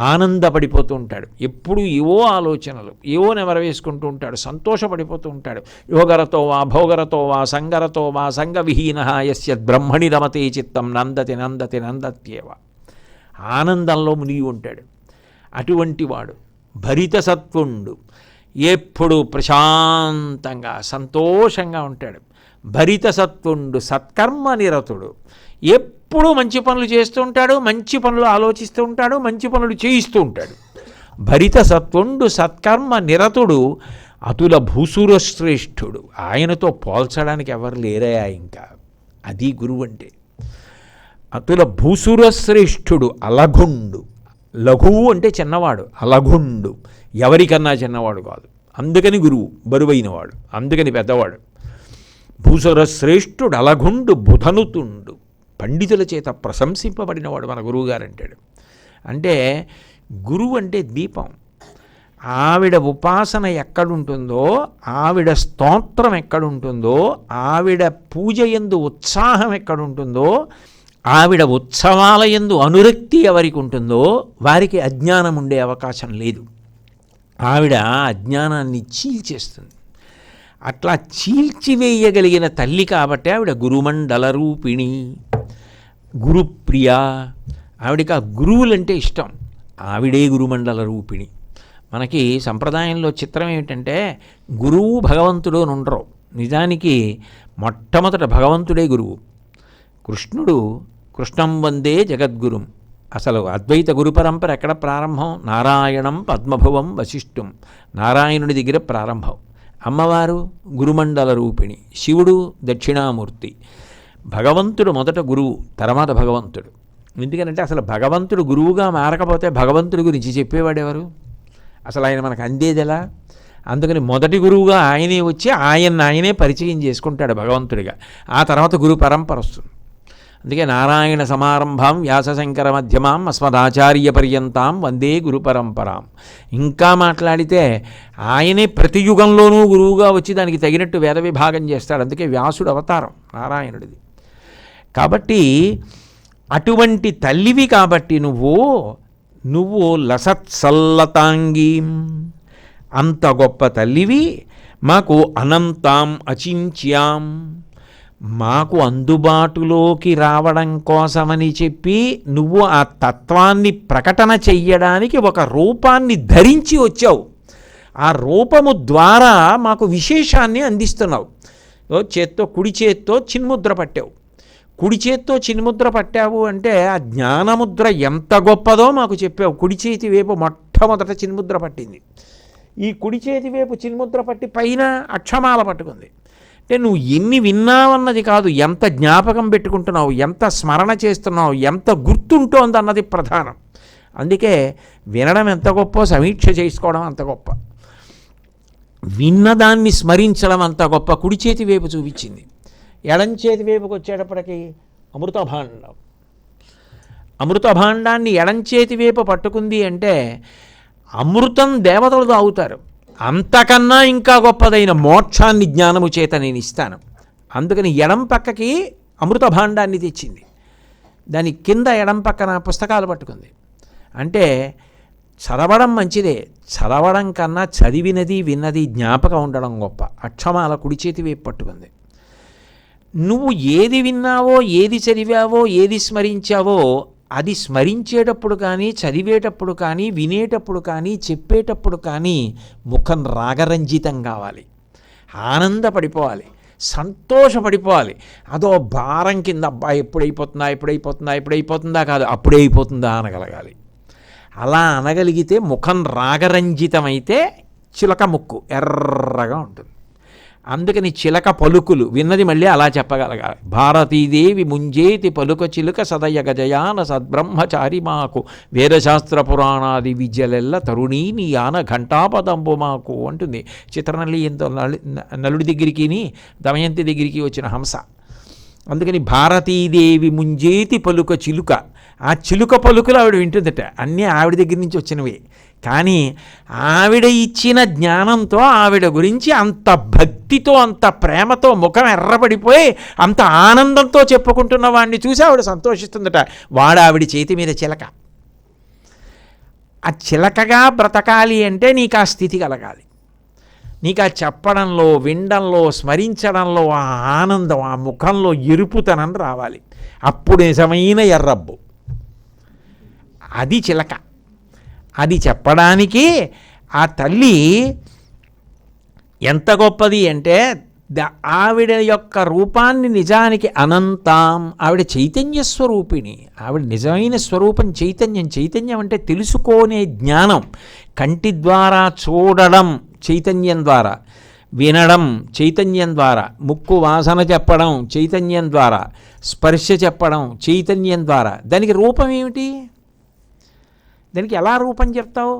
ఆనందపడిపోతూ ఉంటాడు. ఎప్పుడు ఏవో ఆలోచనలు, ఏవో నెవరవేసుకుంటూ ఉంటాడు, సంతోషపడిపోతూ ఉంటాడు. యోగరతో వా భోగరతో వా సంగరతో వా సంగవిహీన యస్య బ్రహ్మణి రమతే చిత్తం నందతి నందతి నందత్యేవ. ఆనందంలో మునిగి ఉంటాడు. అటువంటి వాడు భరిత సత్వుండు, ఎప్పుడు ప్రశాంతంగా సంతోషంగా ఉంటాడు. భరిత సత్వుండు సత్కర్మ నిరతుడు, ఎప్పుడూ మంచి పనులు చేస్తూ ఉంటాడు, మంచి పనులు ఆలోచిస్తూ ఉంటాడు, మంచి పనులు చేయిస్తూ ఉంటాడు. భరిత సత్వుండు సత్కర్మ నిరతుడు అతుల భూసుర శ్రేష్ఠుడు. ఆయనతో పోల్చడానికి ఎవరు లేరయా ఇంకా. అది గురువు అంటే. అతుల భూసుర శ్రేష్ఠుడు అలఘుండు. లఘువు అంటే చిన్నవాడు, అలఘుండు ఎవరికన్నా చిన్నవాడు కాదు. అందుకని గురువు బరువైనవాడు, అందుకని పెద్దవాడు. భూసుర శ్రేష్ఠుడు అలఘుండు బుధనుతుండు, పండితుల చేత ప్రశంసింపబడినవాడు మన గురువుగారు అంటాడు. అంటే గురువు అంటే దీపం. ఆవిడ ఉపాసన ఎక్కడుంటుందో, ఆవిడ స్తోత్రం ఎక్కడుంటుందో, ఆవిడ పూజ యందు ఉత్సాహం ఎక్కడుంటుందో, ఆవిడ ఉత్సవాల యందు అనురక్తి ఎవరికి ఉంటుందో వారికి అజ్ఞానం ఉండే అవకాశం లేదు. ఆవిడ అజ్ఞానాన్ని చీల్చేస్తుంది. అట్లా చీల్చివేయగలిగిన తల్లి కాబట్టి ఆవిడ గురుమండల రూపిణి, గురుప్రియ. ఆవిడకి ఆ గురువులంటే ఇష్టం. ఆవిడే గురుమండల రూపిణి. మనకి సంప్రదాయంలో చిత్రం ఏమిటంటే, గురువు భగవంతుడు అని ఉండరు. నిజానికి మొట్టమొదట భగవంతుడే గురువు. కృష్ణుడు కృష్ణం వందే జగద్గురుం. అసలు అద్వైత గురు పరంపర ఎక్కడ ప్రారంభం? నారాయణం పద్మభువం వశిష్ఠుం. నారాయణుడి దగ్గర ప్రారంభం. అమ్మవారు గురుమండల రూపిణి, శివుడు దక్షిణామూర్తి. భగవంతుడు మొదట గురువు, తర్వాత భగవంతుడు. ఎందుకనంటే అసలు భగవంతుడు గురువుగా మారకపోతే భగవంతుడి గురించి చెప్పేవాడెవరు? అసలు ఆయన మనకు అందేది ఎలా? అందుకని మొదటి గురువుగా ఆయనే వచ్చి ఆయనే పరిచయం చేసుకుంటాడు భగవంతుడిగా. ఆ తర్వాత గురు పరంపర వస్తుంది. అందుకే నారాయణ సమారంభాం వ్యాసశంకర మధ్యమాం అస్మదాచార్య పర్యంతాం వందే గురు పరంపరాం. ఇంకా మాట్లాడితే ఆయనే ప్రతి యుగంలోనూ గురువుగా వచ్చి దానికి తగినట్టు వేద విభాగం చేస్తాడు. అందుకే వ్యాసుడు అవతారం నారాయణుడిది. కాబట్టి అటువంటి తల్లివి కాబట్టి నువ్వు లసత్సల్లతాంగీం, అంత గొప్ప తల్లివి. మాకు అనంతాం అచించ్యాం, మాకు అందుబాటులోకి రావడం కోసమని చెప్పి నువ్వు ఆ తత్వాన్ని ప్రకటన చెయ్యడానికి ఒక రూపాన్ని ధరించి వచ్చావు. ఆ రూపము ద్వారా మాకు విశేషాన్ని అందిస్తున్నావు. చేత్తో కుడి చేత్తో చిన్ముద్ర పట్టావు. కుడి చేత్తో చిన్ముద్ర పట్టావు అంటే ఆ జ్ఞానముద్ర ఎంత గొప్పదో మాకు చెప్పావు. కుడి చేతి వైపు మొట్టమొదట చిన్ముద్ర పట్టింది. ఈ కుడి చేతి వైపు చిన్ముద్ర పట్టి పైన అక్షమాల పట్టుకుంది. అంటే నువ్వు ఎన్ని విన్నావన్నది కాదు, ఎంత జ్ఞాపకం పెట్టుకుంటున్నావు, ఎంత స్మరణ చేస్తున్నావు, ఎంత గుర్తుంటోంది అన్నది ప్రధానం. అందుకే వినడం ఎంత గొప్పో సమీక్ష చేసుకోవడం అంత గొప్ప. విన్నదాన్ని స్మరించడం అంత గొప్ప. కుడి చేతి వైపు చూపించింది. ఎడం చేతి వైపుకి వచ్చేటప్పటికి అమృతభాండం. అమృతభాండాన్ని ఎడం చేతి వైపు పట్టుకుంది అంటే అమృతం దేవతలు తాగుతారు. అంతకన్నా ఇంకా గొప్పదైన మోక్షాన్ని జ్ఞానము చేత నేను ఇస్తాను. అందుకని ఎడం పక్కకి అమృత భాండాన్ని తెచ్చింది. దాని కింద ఎడం పక్కన పుస్తకాలు పట్టుకుంది. అంటే చదవడం మంచిదే, చదవడం కన్నా చదివినది విన్నది జ్ఞాపకం ఉండడం గొప్ప. అక్షమాల కుడి చేతి వైపు పట్టుకుంది. నువ్వు ఏది విన్నావో, ఏది చదివావో, ఏది స్మరించావో అది స్మరించేటప్పుడు కానీ, చదివేటప్పుడు కానీ, వినేటప్పుడు కానీ, చెప్పేటప్పుడు కానీ ముఖం రాగరంజితం కావాలి, ఆనందపడిపోవాలి, సంతోషపడిపోవాలి. అదో భారం కింద అబ్బా ఎప్పుడైపోతుందా కాదు, అప్పుడే అయిపోతుందా అనగలగాలి. అలా అనగలిగితే ముఖం రాగరంజితమైతే చిలక ముక్కు ఎర్రగా ఉంటుంది. అందుకని చిలక పలుకులు విన్నది మళ్ళీ అలా చెప్పగలగాలి. భారతీదేవి ముంజేతి పలుక చిలుక సదయ గజయాన సద్బ్రహ్మచారి మాకు వేదశాస్త్ర పురాణాది విద్యలెల్ల తరుణీ నీ యాన ఘంటాపదంబు మాకు అంటుంది చిత్రనల్లి ఎంతో నలుడి దగ్గరికి దమయంతి దగ్గరికి వచ్చిన హంస. అందుకని భారతీదేవి ముంజేతి పలుక చిలుక, ఆ చిలుక పలుకులు ఆవిడ వింటుందట. అన్నీ ఆవిడ దగ్గర నుంచి వచ్చినవి. కానీ ఆవిడ ఇచ్చిన జ్ఞానంతో ఆవిడ గురించి అంత భక్తితో అంత ప్రేమతో ముఖం ఎర్రబడిపోయి అంత ఆనందంతో చెప్పుకుంటున్న వాడిని చూసి ఆవిడ సంతోషిస్తుందట. వాడు ఆవిడ చేతి మీద చిలక. ఆ చిలకగా బ్రతకాలి అంటే నీకు ఆ స్థితి కలగాలి. నీకు ఆ చెప్పడంలో, వినడంలో, స్మరించడంలో ఆ ఆనందం, ఆ ముఖంలో ఎరుపుతనం రావాలి. అప్పుడు నిజమైన ఎర్రబ్బు. అది చిలక. అది చెప్పడానికి ఆ తల్లి ఎంత గొప్పది అంటే ఆవిడ యొక్క రూపాన్ని నిజానికి అనంతాం, ఆవిడ చైతన్య స్వరూపిణి. ఆవిడ నిజమైన స్వరూపం చైతన్యం. చైతన్యం అంటే తెలుసుకోనే జ్ఞానం. కంటి ద్వారా చూడడం చైతన్యం ద్వారా, వినడం చైతన్యం ద్వారా, ముక్కు వాసన చెప్పడం చైతన్యం ద్వారా, స్పర్శ చెప్పడం చైతన్యం ద్వారా. దానికి రూపం ఏమిటి? దానికి ఎలా రూపం చెప్తావు?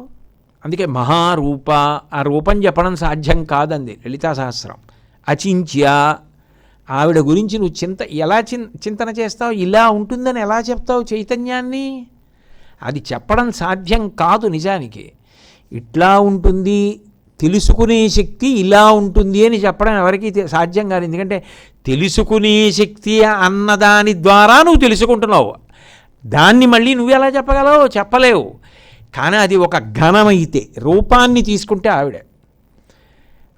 అందుకే మహారూప, ఆ రూపం చెప్పడం సాధ్యం కాదండి లలితా సహస్రం. అచింత్య, ఆవిడ గురించి నువ్వు ఎలా చింతన చేస్తావు? ఇలా ఉంటుందని ఎలా చెప్తావు చైతన్యాన్ని? అది చెప్పడం సాధ్యం కాదు నిజానికి. ఇట్లా ఉంటుంది, తెలుసుకునే శక్తి ఇలా ఉంటుంది అని చెప్పడం ఎవరికీ సాధ్యం కాదు. ఎందుకంటే తెలుసుకునే శక్తి అన్నదాని ద్వారా నువ్వు తెలుసుకుంటున్నావు. దాన్ని మళ్ళీ నువ్వు ఎలా చెప్పగలవు? చెప్పలేవు. కానీ అది ఒక ఘనమైతే, రూపాన్ని తీసుకుంటే ఆవిడ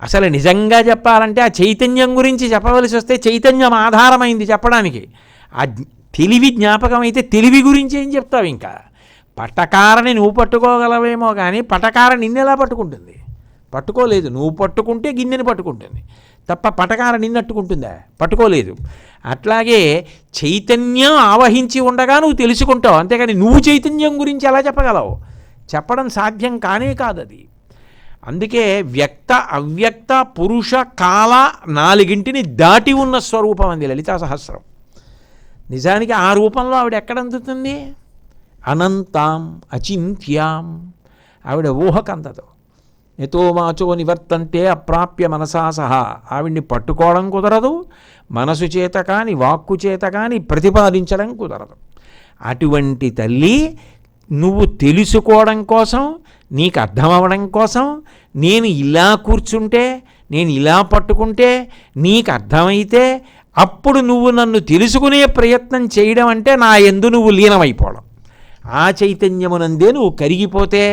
అసలు నిజంగా చెప్పాలంటే ఆ చైతన్యం గురించి చెప్పవలసి వస్తే చైతన్యం ఆధారమైంది చెప్పడానికి. ఆ తెలివి జ్ఞాపకం అయితే తెలివి గురించి ఏం చెప్తావు? ఇంకా పటకారని నువ్వు పట్టుకోగలవేమో కానీ పటకార నిన్నెలా పట్టుకుంటుంది? పట్టుకోలేదు. నువ్వు పట్టుకుంటే గిన్నెని పట్టుకుంటుంది తప్ప పటకార నిన్నట్టుకుంటుందా? పట్టుకోలేదు. అట్లాగే చైతన్యం ఆవహించి ఉండగా నువ్వు తెలుసుకుంటావు, అంతేగాని నువ్వు చైతన్యం గురించి ఎలా చెప్పగలవు? చెప్పడం సాధ్యం కానే కాదు అది. అందుకే వ్యక్త, అవ్యక్త, పురుష, కాల నాలుగింటిని దాటి ఉన్న స్వరూపం అంది లలితా సహస్రం. నిజానికి ఆ రూపంలో ఆవిడ ఎక్కడ అందుతుంది? అనంతాం అచింత్యాం. ఆవిడ ఊహకందదు. ఎతో వాచో నివర్తంటే అప్రాప్య మనసా సహా. ఆవిడ్ని పట్టుకోవడం కుదరదు, మనసు చేత కానీ వాక్కు చేత కానీ ప్రతిపాదించడం కుదరదు. అటువంటి తల్లి నువ్వు తెలుసుకోవడం కోసం, నీకు అర్థం అవ్వడం కోసం, నేను ఇలా కూర్చుంటే, నేను ఇలా పట్టుకుంటే నీకు అర్థమైతే అప్పుడు నువ్వు నన్ను తెలుసుకునే ప్రయత్నం చేయడం అంటే నా యందు నువ్వు లీనమైపోవడం. ఆ చైతన్యమునందే నువ్వు కరిగిపోతే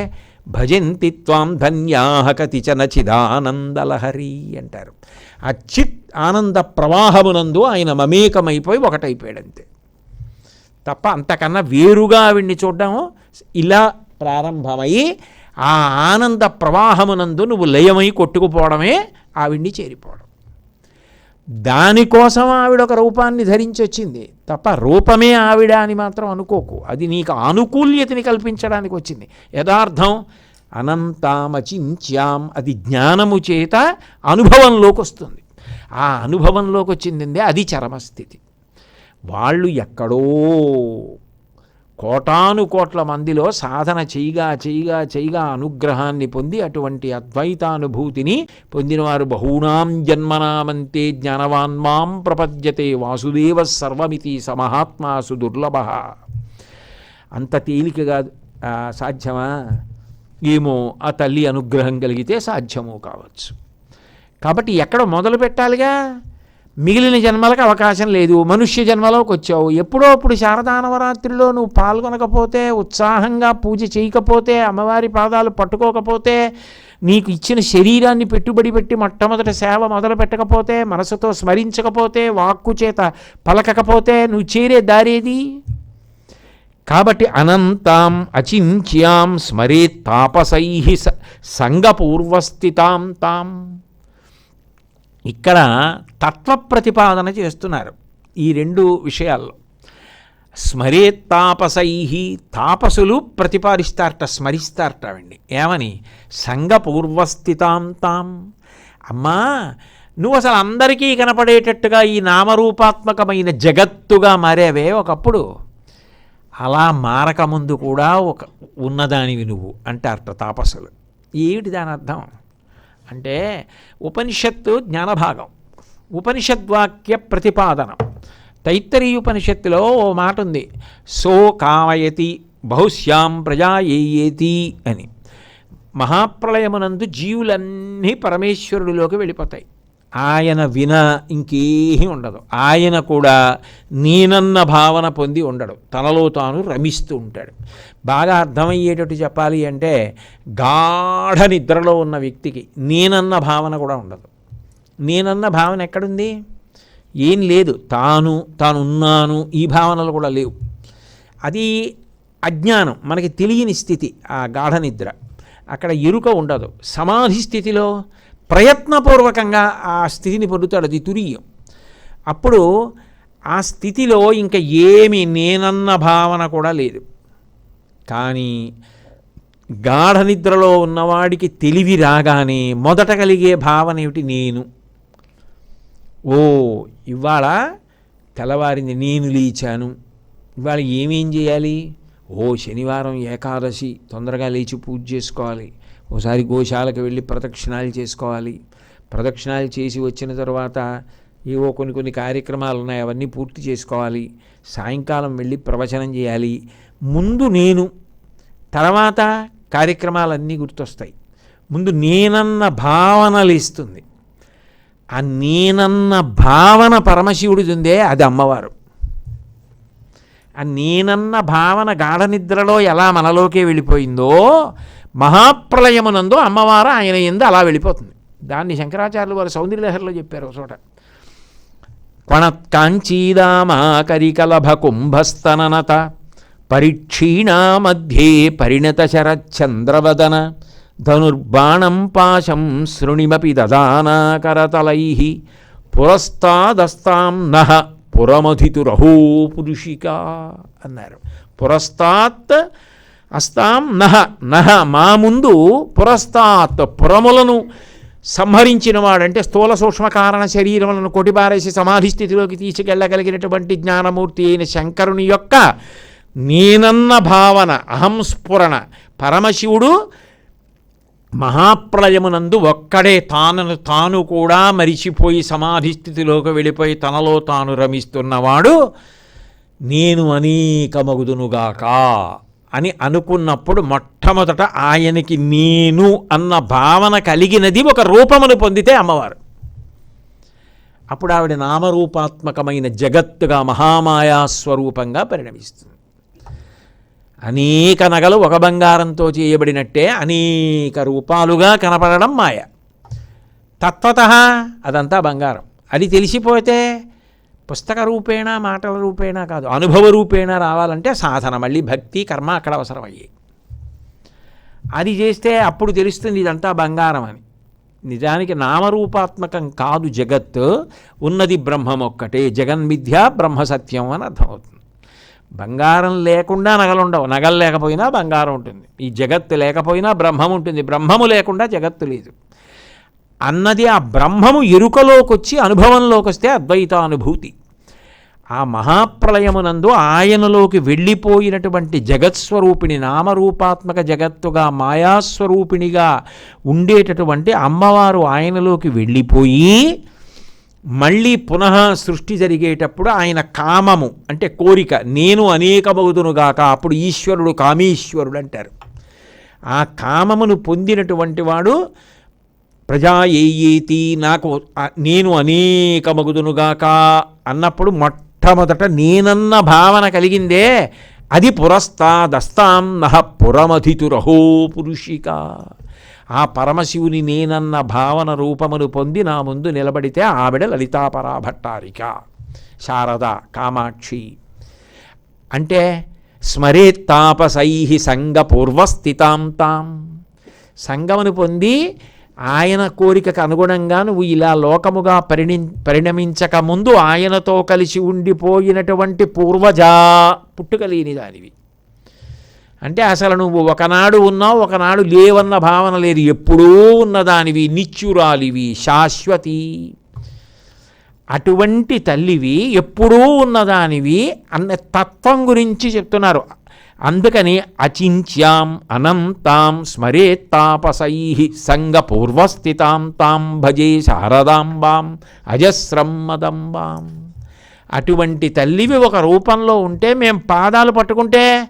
భజంతి త్వాం ధన్యాః కతిచన చిదానందలహరి అంటారు. ఆ చిత్ ఆనంద ప్రవాహమునందు ఆయన మమేకమైపోయి ఒకటైపోయాడంతే తప్ప అంతకన్నా వేరుగా ఆవిడ్ని చూడడం ఇలా ప్రారంభమై ఆ ఆనంద ప్రవాహమునందు నువ్వు లయమై కొట్టుకుపోవడమే ఆవిడ్ని చేరిపోవడం. దానికోసం ఆవిడ ఒక రూపాన్ని ధరించి వచ్చింది తప్ప రూపమే ఆవిడ అని మాత్రం అనుకోకు. అది నీకు ఆనుకూల్యతని కల్పించడానికి వచ్చింది. యథార్థం అనంతామచింత్యాం, అది జ్ఞానము చేత అనుభవంలోకి వస్తుంది. ఆ అనుభవంలోకి వచ్చిందే అది చరమస్థితి. వాళ్ళు ఎక్కడో కోటాను కోట్ల మందిలో సాధన చేయగా అనుగ్రహాన్ని పొంది అటువంటి అద్వైతానుభూతిని పొందినవారు బహూనాం జన్మనామంతే జ్ఞానవాన్మాం ప్రపద్యతే వాసుదేవ సర్వమితి సమహాత్మాసు దుర్లభ. అంత తేలికగా సాధ్యమా? ఏమో ఆ తల్లి అనుగ్రహం కలిగితే సాధ్యమో కావచ్చు. కాబట్టి ఎక్కడ మొదలు పెట్టాలిగా? మిగిలిన జన్మలకు అవకాశం లేదు. మనుష్య జన్మలోకి వచ్చావు. ఎప్పుడో అప్పుడు శారదా నవరాత్రిలో నువ్వు పాల్గొనకపోతే, ఉత్సాహంగా పూజ చేయకపోతే, అమ్మవారి పాదాలు పట్టుకోకపోతే, నీకు ఇచ్చిన శరీరాన్ని పెట్టుబడి పెట్టి మొట్టమొదటి సేవ మొదలు పెట్టకపోతే, మనసుతో స్మరించకపోతే, వాక్కు చేత పలకకపోతే నువ్వు చేరే దారేది? కాబట్టి అనంతాం అచింత్యాం స్మరేత్ తాపసై సంగపూర్వస్థితాం తాం. ఇక్కడ తత్వ ప్రతిపాదన చేస్తున్నారు ఈ రెండు విషయాల్లో. స్మరేత్ తాపసై, తాపసులు ప్రతిపాదిస్తారట, స్మరిస్తారట అండి. ఏమని? సంగపూర్వస్థితాం తాం. అమ్మా, నువ్వు అసలు అందరికీ కనపడేటట్టుగా ఈ నామరూపాత్మకమైన జగత్తుగా మారావే ఒకప్పుడు, అలా మారకముందు కూడా ఉన్నదానివి నువ్వు అంటారట తాపసులు. ఏమిటి దాని అర్థం అంటే, ఉపనిషత్తు జ్ఞానభాగం, ఉపనిషద్వాక్య ప్రతిపాదనం. తైత్తరీయుపనిషత్తులో ఓ మాట ఉంది, సో కామయతి బహుశ్యాం ప్రజా ఏయేతి అని. మహాప్రళయమునందు జీవులన్నీ పరమేశ్వరుడిలోకి వెళ్ళిపోతాయి. ఆయన విన ఇంకేమీ ఉండదు. ఆయన కూడా నేనన్న భావన పొంది ఉండడు, తనలో తాను రమిస్తూ ఉంటాడు. బాగా అర్థమయ్యేటట్టు చెప్పాలి అంటే, గాఢ నిద్రలో ఉన్న వ్యక్తికి నేనన్న భావన కూడా ఉండదు. నేనన్న భావన ఎక్కడుంది? ఏం లేదు. తానున్నాను ఈ భావనలు కూడా లేవు. అది అజ్ఞానం, మనకి తెలియని స్థితి, ఆ గాఢ నిద్ర. అక్కడ ఎరుక ఉండదు. సమాధి స్థితిలో ప్రయత్నపూర్వకంగా ఆ స్థితిని పొందుతాడు, అది తురీయం. అప్పుడు ఆ స్థితిలో ఇంకా ఏమి నేనన్న భావన కూడా లేదు. కానీ గాఢ నిద్రలో ఉన్నవాడికి తెలివి రాగానే మొదట కలిగే భావన ఏమిటి? నేను. ఓ, ఇవాళ తెల్లవారింది, నేను లేచాను, ఇవాళ ఏమేం చేయాలి? ఓ, శనివారం ఏకాదశి, తొందరగా లేచి పూజ చేసుకోవాలి, ఓసారి గోశాలకు వెళ్ళి ప్రదక్షిణాలు చేసుకోవాలి, ప్రదక్షిణాలు చేసి వచ్చిన తర్వాత ఏవో కొన్ని కార్యక్రమాలు ఉన్నాయి, అవన్నీ పూర్తి చేసుకోవాలి, సాయంకాలం వెళ్ళి ప్రవచనం చేయాలి. ముందు నేను, తర్వాత కార్యక్రమాలన్నీ గుర్తొస్తాయి. ముందు నేనన్న భావనలు ఇస్తుంది. ఆ నేనన్న భావన పరమశివుడిది ఉందే, అది అమ్మవారు. ఆ నేనన్న భావన గాఢ నిద్రలో ఎలా మనలోకే వెళ్ళిపోయిందో, మహాప్రళయమునందు అమ్మవారు ఆయన యందు అలా వెళ్ళిపోతుంది. దాన్ని శంకరాచార్యులు వారు సౌందర్యలహరిలో చెప్పారు ఒక చోట. క్వణత్కాంచీదామాకరికలభ కుంభస్తననత పరిక్షీణా మధ్యే పరిణత శరచంద్రవదన ధనుర్బాణం పాశం శృణిమపి దదానాకరతలై పురస్తాదస్తాం నః పురమధితురహో పురుషికా అన్నారు. పురస్తాత్ అస్తాం నః, నః మా ముందు, పురస్తాత్ పురములను సంహరించిన వాడంటే స్థూల సూక్ష్మ కారణ శరీరములను కొటిబారేసి సమాధి స్థితిలోకి తీసుకెళ్ళగలిగినటువంటి జ్ఞానమూర్తి అయిన శంకరుని యొక్క నేనన్న భావన, అహంస్ఫురణ, పరమశివుడు మహాప్రళయమునందు ఒక్కడే తాను కూడా మరిచిపోయి సమాధి స్థితిలోకి వెళ్ళిపోయి తనలో తాను రమిస్తున్నవాడు నేను అనేకమగుదునుగాక అని అనుకున్నప్పుడు మొట్టమొదట ఆయనకి నేను అన్న భావన కలిగినది ఒక రూపమును పొందితే అమ్మవారు. అప్పుడు ఆవిడ నామరూపాత్మకమైన జగత్తుగా మహామాయా స్వరూపంగా పరిణమిస్తుంది. అనేక నగలు ఒక బంగారంతో చేయబడినట్టే అనేక రూపాలుగా కనపడడం మాయ. తత్వతః అదంతా బంగారం. అది తెలిసిపోతే పుస్తక రూపేణ, మాటల రూపేణ కాదు, అనుభవ రూపేణ రావాలంటే సాధన, మళ్ళీ భక్తి కర్మ అక్కడ అవసరమయ్యాయి. అది చేస్తే అప్పుడు తెలుస్తుంది ఇదంతా బంగారం అని. నిజానికి నామరూపాత్మకం కాదు జగత్, ఉన్నది బ్రహ్మం ఒక్కటే. జగన్మిథ్య బ్రహ్మ సత్యం అని అర్థమవుతుంది. బంగారం లేకుండా నగలు ఉండవు, నగలు లేకపోయినా బంగారం ఉంటుంది. ఈ జగత్తు లేకపోయినా బ్రహ్మం ఉంటుంది, బ్రహ్మము లేకుండా జగత్తు లేదు అన్నది. ఆ బ్రహ్మము ఎరుకలోకి వచ్చి అనుభవంలోకి వస్తే అద్వైతానుభూతి. ఆ మహాప్రళయమునందు ఆయనలోకి వెళ్ళిపోయినటువంటి జగత్స్వరూపిణి, నామరూపాత్మక జగత్తుగా మాయాస్వరూపిణిగా ఉండేటటువంటి అమ్మవారు ఆయనలోకి వెళ్ళిపోయి మళ్ళీ పునః సృష్టి జరిగేటప్పుడు ఆయన కామము అంటే కోరిక, నేను అనేకమగుదునుగాక, అప్పుడు ఈశ్వరుడు కామేశ్వరుడు అంటారు. ఆ కామమును పొందినటువంటి వాడు ప్రజా ఏయేతి, నాకు నేను అనేకమగుదునుగాక అన్నప్పుడు మొట్టమొదట నేనన్న భావన కలిగిందే, అది పురస్తాదస్తాం నః పురమధితురహో పురుషిక. ఆ పరమశివుని నేనన్న భావన రూపమును పొంది నా ముందు నిలబడితే ఆవిడ లలితాపరాభట్టారిక, శారద, కామాక్షి. అంటే స్మరేత్తాపసై సంగ పూర్వస్థితాం తాం, సంగమును పొంది ఆయన కోరికకు అనుగుణంగా నువ్వు ఇలా లోకముగా పరిణమించక ముందు ఆయనతో కలిసి ఉండిపోయినటువంటి పూర్వజా పుట్టుకలేని దానివి. అంటే అసలు నువ్వు ఒకనాడు ఉన్నావు, ఒకనాడు లేవన్న భావన లేదు, ఎప్పుడూ ఉన్నదానివి, నిత్యురాలివి, శాశ్వతి. అటువంటి తల్లివి, ఎప్పుడూ ఉన్నదానివి అన్న తత్వం గురించి చెప్తున్నారు. అందుకని అచింత్యాం అనంతాం స్మరేత్తాపసై సంగపూర్వస్థితాం తాం భజే శారదాంబాం అజస్రం మదంబాం. అటువంటి తల్లివి ఒక రూపంలో ఉంటే మేం పాదాలు పట్టుకుంటే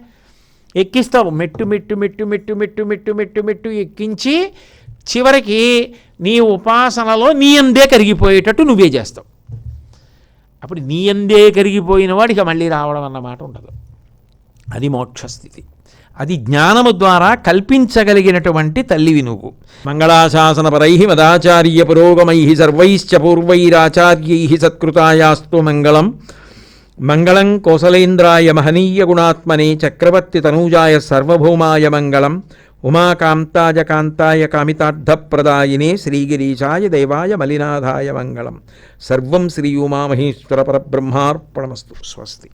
ఎక్కిస్తావు, మెట్టు మెట్టు మెట్టు మెట్టు మెట్టు మెట్టు మెట్టు మెట్టు ఎక్కించి చివరికి నీ ఉపాసనలో నీ అందే కరిగిపోయేటట్టు నువ్వే చేస్తావు. అప్పుడు నీ అందే కరిగిపోయిన వాడికి మళ్ళీ రావడం అన్నమాట ఉండదు. అది మోక్షస్థితి. అది జ్ఞానము ద్వారా కల్పించగలిగినటువంటి తల్లివి నువ్వు. మంగళాశాసనపరై మదాచార్య పురోగమై సర్వైశ్చ పూర్వైరాచార్యై సత్కృతాయాస్తు మంగళం. మంగళం కోసలేంద్రాయ మహనీయ గుణాత్మనే చక్రవర్తి తనూజాయ సర్వభౌమాయ మంగళం. ఉమాకాంతాయ కాంతాయ కామితార్థప్రదాయినే శ్రీగిరీశాయ దేవాయ మలినాథాయ మంగళం. సర్వం శ్రీ ఉమామహేశ్వర పరబ్రహ్మార్పణమస్తు. స్వస్తి.